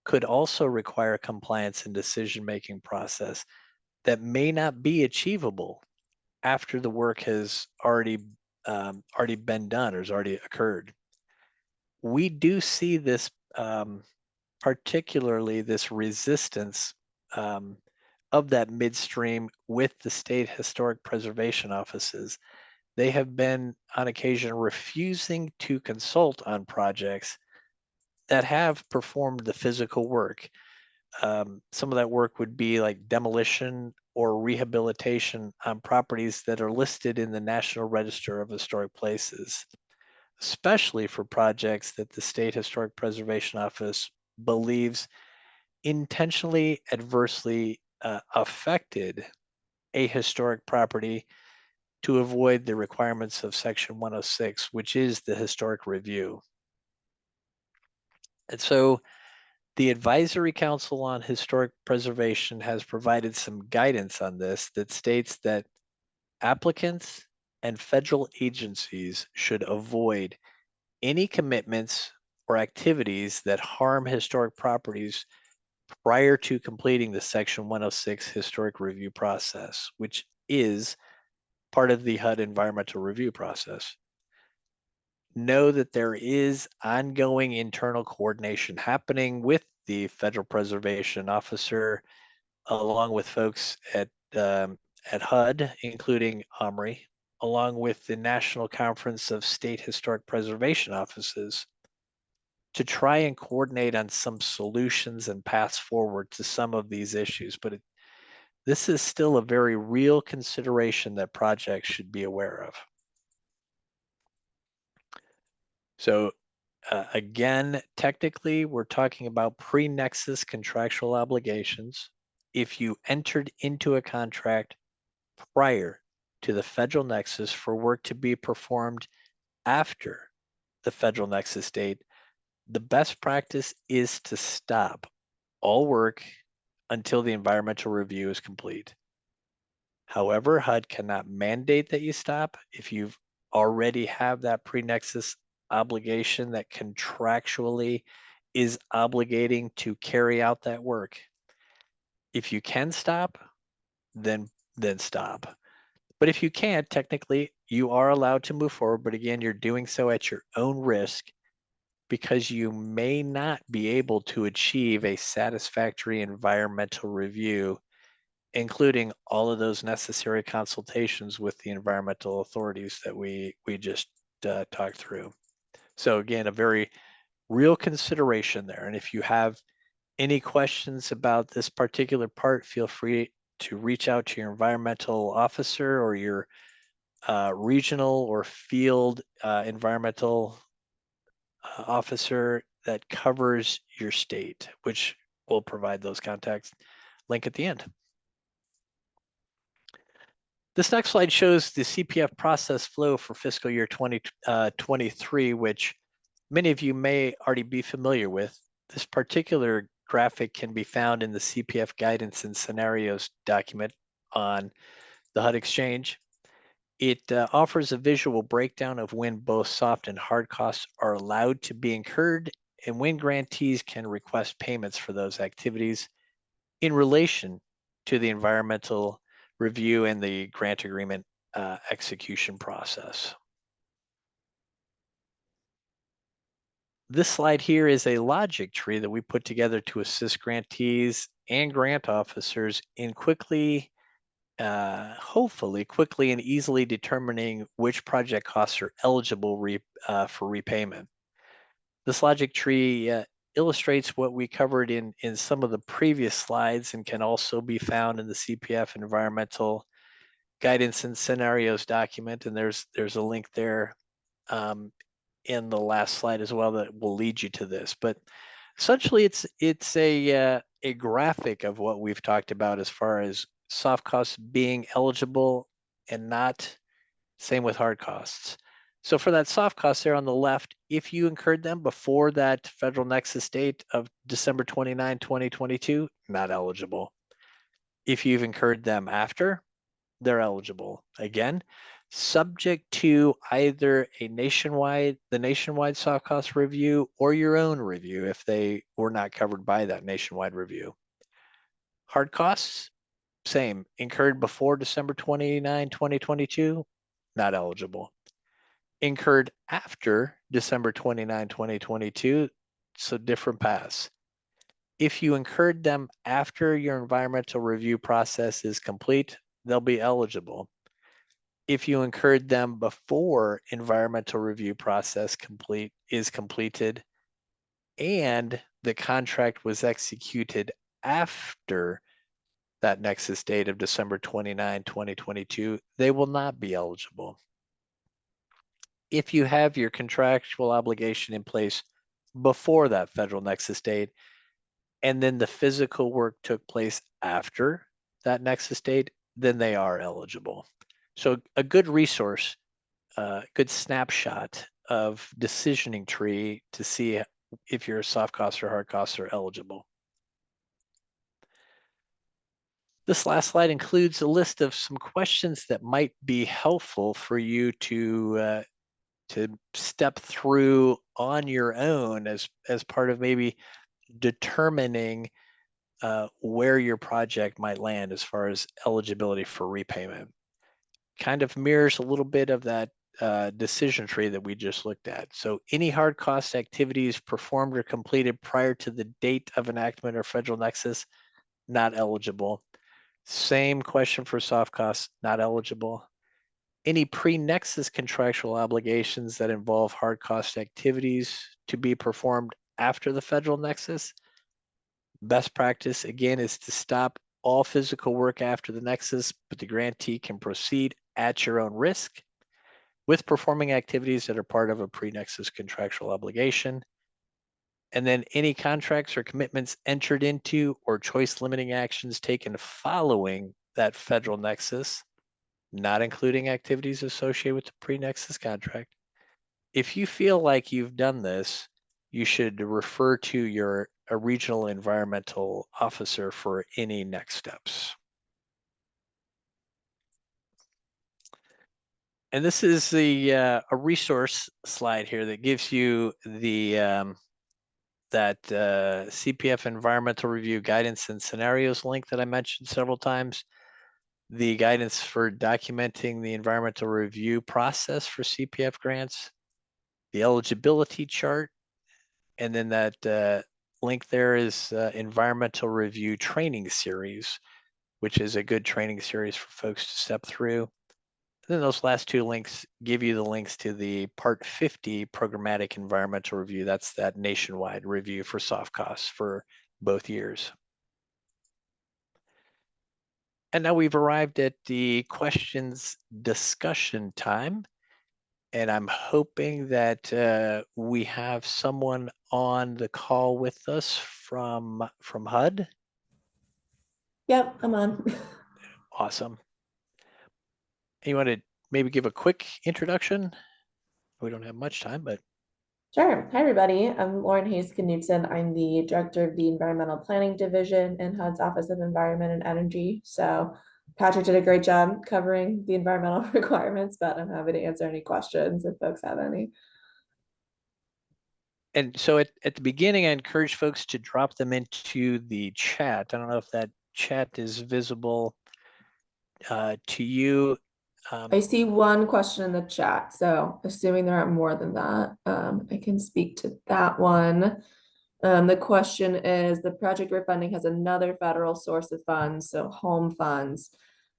could also require compliance and decision-making process that may not be achievable after the work has already been done or has already occurred. We do see this, particularly this resistance of that midstream with the state historic preservation offices. They have been on occasion refusing to consult on projects that have performed the physical work. Some of that work would be like demolition or rehabilitation on properties that are listed in the National Register of Historic Places, especially for projects that the State Historic Preservation Office believes intentionally adversely affected a historic property to avoid the requirements of Section 106, which is the historic review. And so the Advisory Council on Historic Preservation has provided some guidance on this that states that applicants and federal agencies should avoid any commitments or activities that harm historic properties prior to completing the Section 106 historic review process, which is part of the HUD environmental review process. Know that there is ongoing internal coordination happening with the Federal Preservation Officer, along with folks at HUD, including Omri, along with the National Conference of State Historic Preservation Offices, to try and coordinate on some solutions and paths forward to some of these issues. But this is still a very real consideration that projects should be aware of. So again, technically, we're talking about pre-nexus contractual obligations. If you entered into a contract prior to the federal nexus for work to be performed after the federal nexus date, the best practice is to stop all work until the environmental review is complete. However, HUD cannot mandate that you stop if you've already have that pre-nexus obligation that contractually is obligating to carry out that work. If you can stop, then stop. But if you can't, technically, you are allowed to move forward. But again, you're doing so at your own risk because you may not be able to achieve a satisfactory environmental review, including all of those necessary consultations with the environmental authorities that we just talked through. So again, a very real consideration there. And if you have any questions about this particular part, feel free to reach out to your environmental officer or your regional or field environmental officer that covers your state, which will provide those contacts. Link at the end. This next slide shows the CPF process flow for fiscal year 2023, which many of you may already be familiar with. This particular graphic can be found in the CPF guidance and scenarios document on the HUD Exchange. It offers a visual breakdown of when both soft and hard costs are allowed to be incurred and when grantees can request payments for those activities in relation to the environmental review and the grant agreement execution process. This slide here is a logic tree that we put together to assist grantees and grant officers in hopefully quickly and easily determining which project costs are eligible for repayment. This logic tree illustrates what we covered in some of the previous slides and can also be found in the CPF environmental guidance and scenarios document. And there's a link there in the last slide as well that will lead you to this. But Essentially, it's a graphic of what we've talked about as far as soft costs being eligible and not. Same with hard costs. So for that soft cost there on the left, if you incurred them before that federal nexus date of December 29, 2022, not eligible. If you've incurred them after, they're eligible. Again, subject to either the nationwide soft cost review or your own review if they were not covered by that nationwide review. Hard costs, same, incurred before December 29, 2022, not eligible. Incurred after December 29, 2022, so different paths. If you incurred them after your environmental review process is complete, they'll be eligible. If you incurred them before environmental review process is completed and the contract was executed after that nexus date of December 29, 2022, they will not be eligible. If you have your contractual obligation in place before that federal nexus date, and then the physical work took place after that nexus date, then they are eligible. So a good resource, good snapshot of decisioning tree to see if your soft costs or hard costs are eligible. This last slide includes a list of some questions that might be helpful for you to step through on your own as part of maybe determining where your project might land as far as eligibility for repayment. Kind of mirrors a little bit of that decision tree that we just looked at. So any hard cost activities performed or completed prior to the date of enactment or federal nexus, not eligible. Same question for soft costs, not eligible. Any pre-nexus contractual obligations that involve hard cost activities to be performed after the federal nexus. Best practice, again, is to stop all physical work after the nexus, but the grantee can proceed at your own risk with performing activities that are part of a pre-nexus contractual obligation. And then any contracts or commitments entered into or choice limiting actions taken following that federal nexus, not including activities associated with the pre-nexus contract. If you feel like you've done this, you should refer to your regional environmental officer for any next steps. And this is a resource slide here that gives you the that CPF environmental review guidance and scenarios link that I mentioned several times. The guidance for documenting the environmental review process for CPF grants, the eligibility chart, and then that link there is environmental review training series, which is a good training series for folks to step through. And then those last two links give you the links to the Part 50 programmatic environmental review. That's that nationwide review for soft costs for both years. And now we've arrived at the questions discussion time. And I'm hoping that we have someone on the call with us from HUD. Yep, I'm on. Awesome. You want to maybe give a quick introduction? We don't have much time, but. Sure. Hi, everybody. I'm Lauren Hayes-Knudsen. I'm the Director of the Environmental Planning Division in HUD's Office of Environment and Energy. So Patrick did a great job covering the environmental requirements, but I'm happy to answer any questions if folks have any. And so at the beginning, I encourage folks to drop them into the chat. I don't know if that chat is visible to you. I see one question in the chat, so assuming there aren't more than that, I can speak to that one. The question is, the project we're funding has another federal source of funds, so home funds,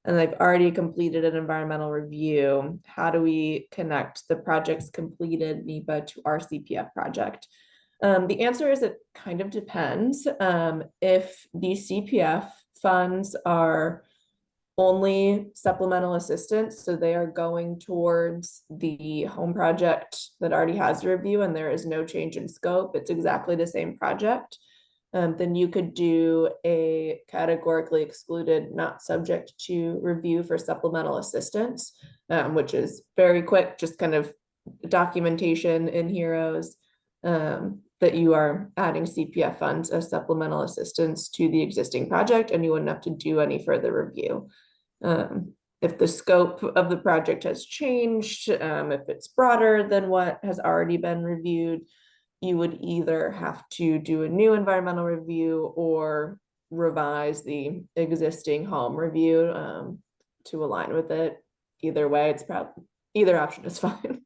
and they've already completed an environmental review. How do we connect the project's completed NEPA to our CPF project? The answer is it kind of depends. If the CPF funds are only supplemental assistance. So they are going towards the home project that already has a review and there is no change in scope. It's exactly the same project. Then you could do a categorically excluded, not subject to review for supplemental assistance, which is very quick, just kind of documentation in Heroes that you are adding CPF funds as supplemental assistance to the existing project and you wouldn't have to do any further review. If the scope of the project has changed, if it's broader than what has already been reviewed, you would either have to do a new environmental review or revise the existing home review to align with it. Either way, it's probably either option is fine.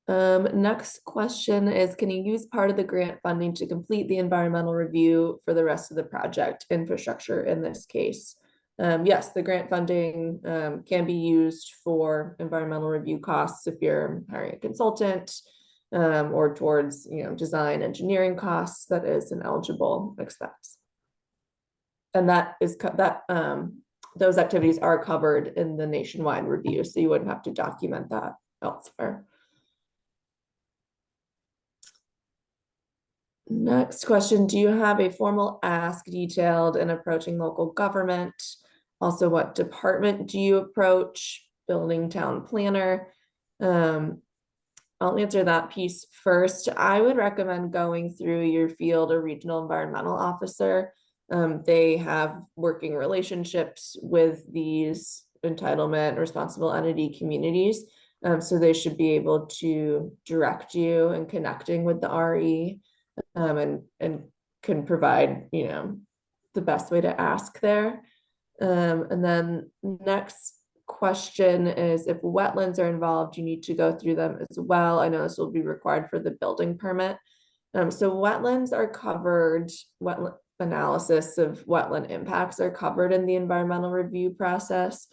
Next question is, can you use part of the grant funding to complete the environmental review for the rest of the project infrastructure in this case? Yes, the grant funding can be used for environmental review costs if you're hiring a consultant or towards design engineering costs. That is an eligible expense. And that is those activities are covered in the nationwide review, so you wouldn't have to document that elsewhere. Next question, do you have a formal ask detailed in approaching local government? Also, what department do you approach? Building, town planner? I'll answer that piece first. I would recommend going through your field or regional environmental officer. They have working relationships with these entitlement responsible entity communities. So they should be able to direct you in connecting with the RE. And can provide the best way to ask there. And then next question is, if wetlands are involved, you need to go through them as well. I know this will be required for the building permit. So wetlands are covered, wetland analysis of wetland impacts are covered in the environmental review process.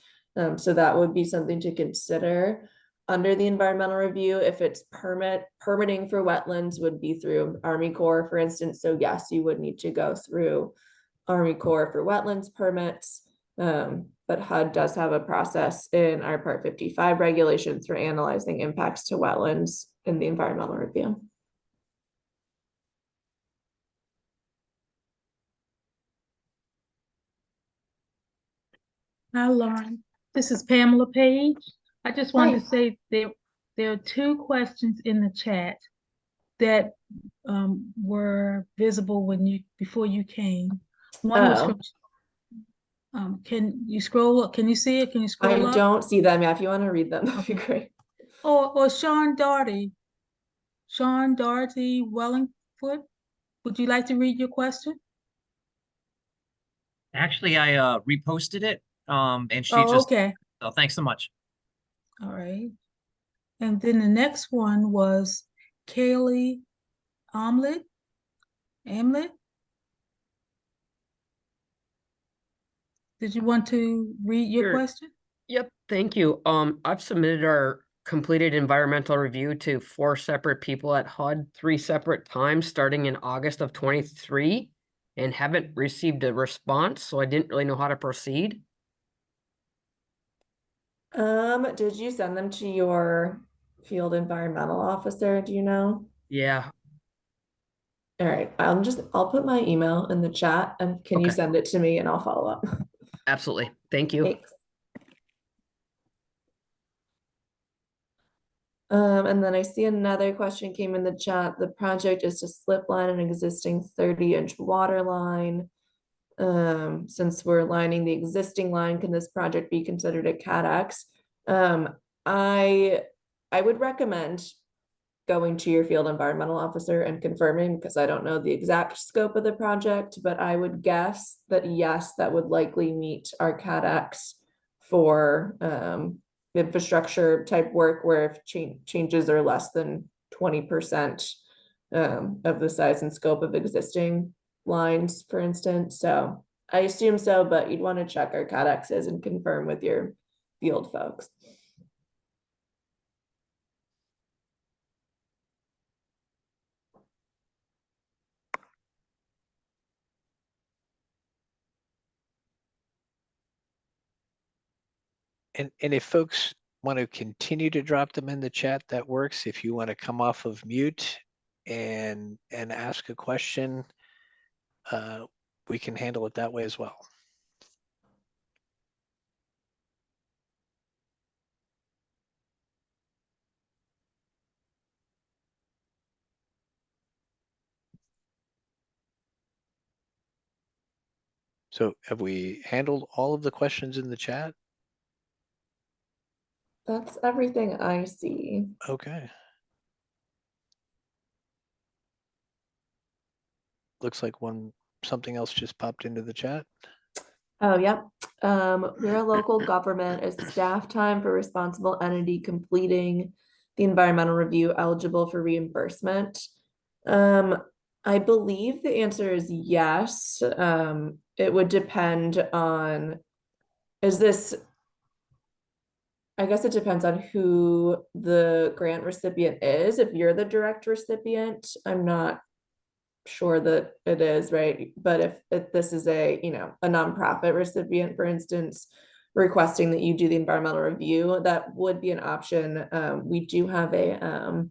So that would be something to consider. Under the environmental review, if it's permitting for wetlands would be through Army Corps, for instance. So yes, you would need to go through Army Corps for wetlands permits. But HUD does have a process in our Part 55 regulations for analyzing impacts to wetlands in the environmental review. Hi, Lauren. This is Pamela Page. I just wanted Hi. to say there are two questions in the chat that were visible before you came. One was from can you scroll up? Can you see it? Can you scroll I up? don't see them. Yeah, if you want to read them, that'd be great. Or Sean Darty Wellingfoot. Would you like to read your question? Actually, I reposted it. And she Oh, just, okay. so thanks so much. All right. And then the next one was Kaylee Amlet. Did you want to read your Sure. question? Yep, thank you. I've submitted our completed environmental review to 4 separate people at HUD 3 separate times starting in August of 23 and haven't received a response, so I didn't really know how to proceed. Did you send them to your field environmental officer? Do you know? Yeah, All right, I'll put my email in the chat and can you Okay. send it to me and I'll follow up. absolutely. Thank you. Thanks. And then I see another question came in the chat. The project is to slip line an existing 30-inch water line. Since we're lining the existing line, can this project be considered a CADX? I would recommend going to your field environmental officer and confirming, because I don't know the exact scope of the project, but I would guess that yes, that would likely meet our CADX for infrastructure type work where if changes are less than 20% of the size and scope of existing lines, for instance. So I assume so, but you'd want to check our CADXs and confirm with your field folks. And if folks want to continue to drop them in the chat, that works. If you want to come off of mute and ask a question, we can handle it that way as well. So have we handled all of the questions in the chat? That's everything I see. Okay. Looks like something else just popped into the chat. Oh, yep. We're a local government. Is staff time for responsible entity completing the environmental review eligible for reimbursement? I believe the answer is yes. It would depend on, I guess it depends on who the grant recipient is. If you're the direct recipient, I'm not sure that it is, right? But if this is a nonprofit recipient, for instance, requesting that you do the environmental review, that would be an option. We do have a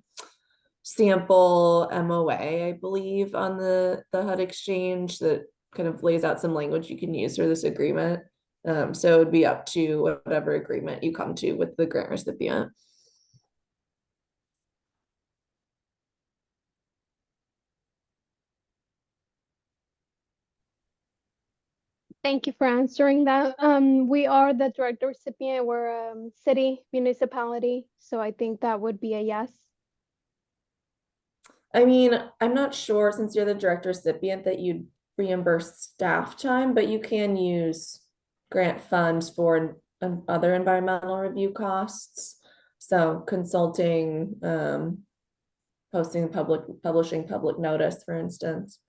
sample MOA, I believe, on the HUD exchange that kind of lays out some language you can use for this agreement. So it would be up to whatever agreement you come to with the grant recipient. Thank you for answering that. We are the direct recipient. We're a city municipality, so I think that would be a yes. I mean, I'm not sure since you're the direct recipient that you'd reimburse staff time, but you can use grant funds for other environmental review costs. So consulting, publishing public notice, for instance.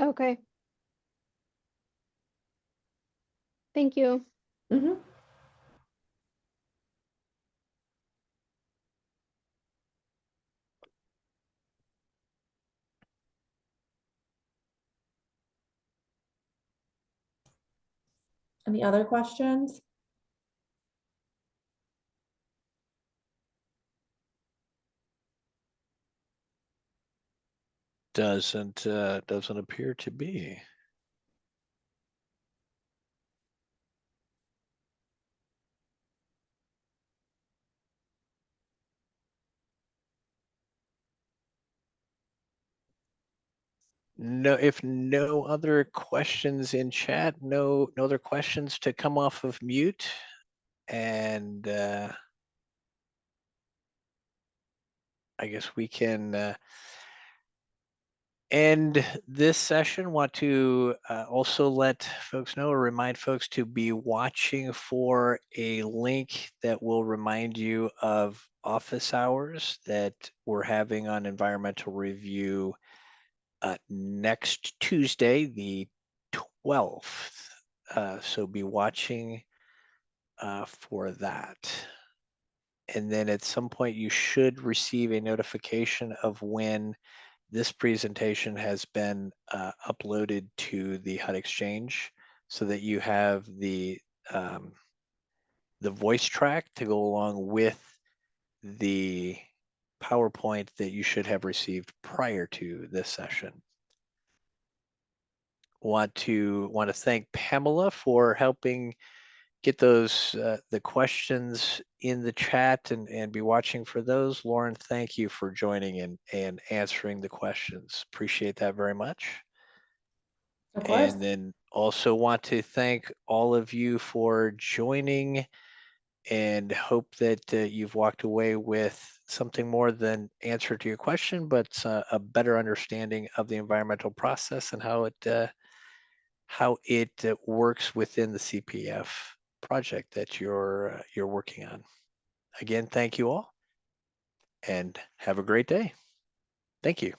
Okay. Thank you. Mm-hmm. Any other questions? Doesn't appear to be. No, if no other questions in chat, no other questions to come off of mute. And I guess we can end this session. Want to also let folks know or remind folks to be watching for a link that will remind you of office hours that we're having on environmental review next Tuesday, the 12th. So be watching for that. And then at some point you should receive a notification of when this presentation has been uploaded to the HUD Exchange so that you have the voice track to go along with the PowerPoint that you should have received prior to this session. Want to thank Pamela for helping get those the questions in the chat and be watching for those. Lauren, thank you for joining and answering the questions. Appreciate that very much. Of course. And then also want to thank all of you for joining and hope that you've walked away with something more than answer to your question, but a better understanding of the environmental process and how it works within the CPF project that you're working on. Again, thank you all and have a great day. Thank you.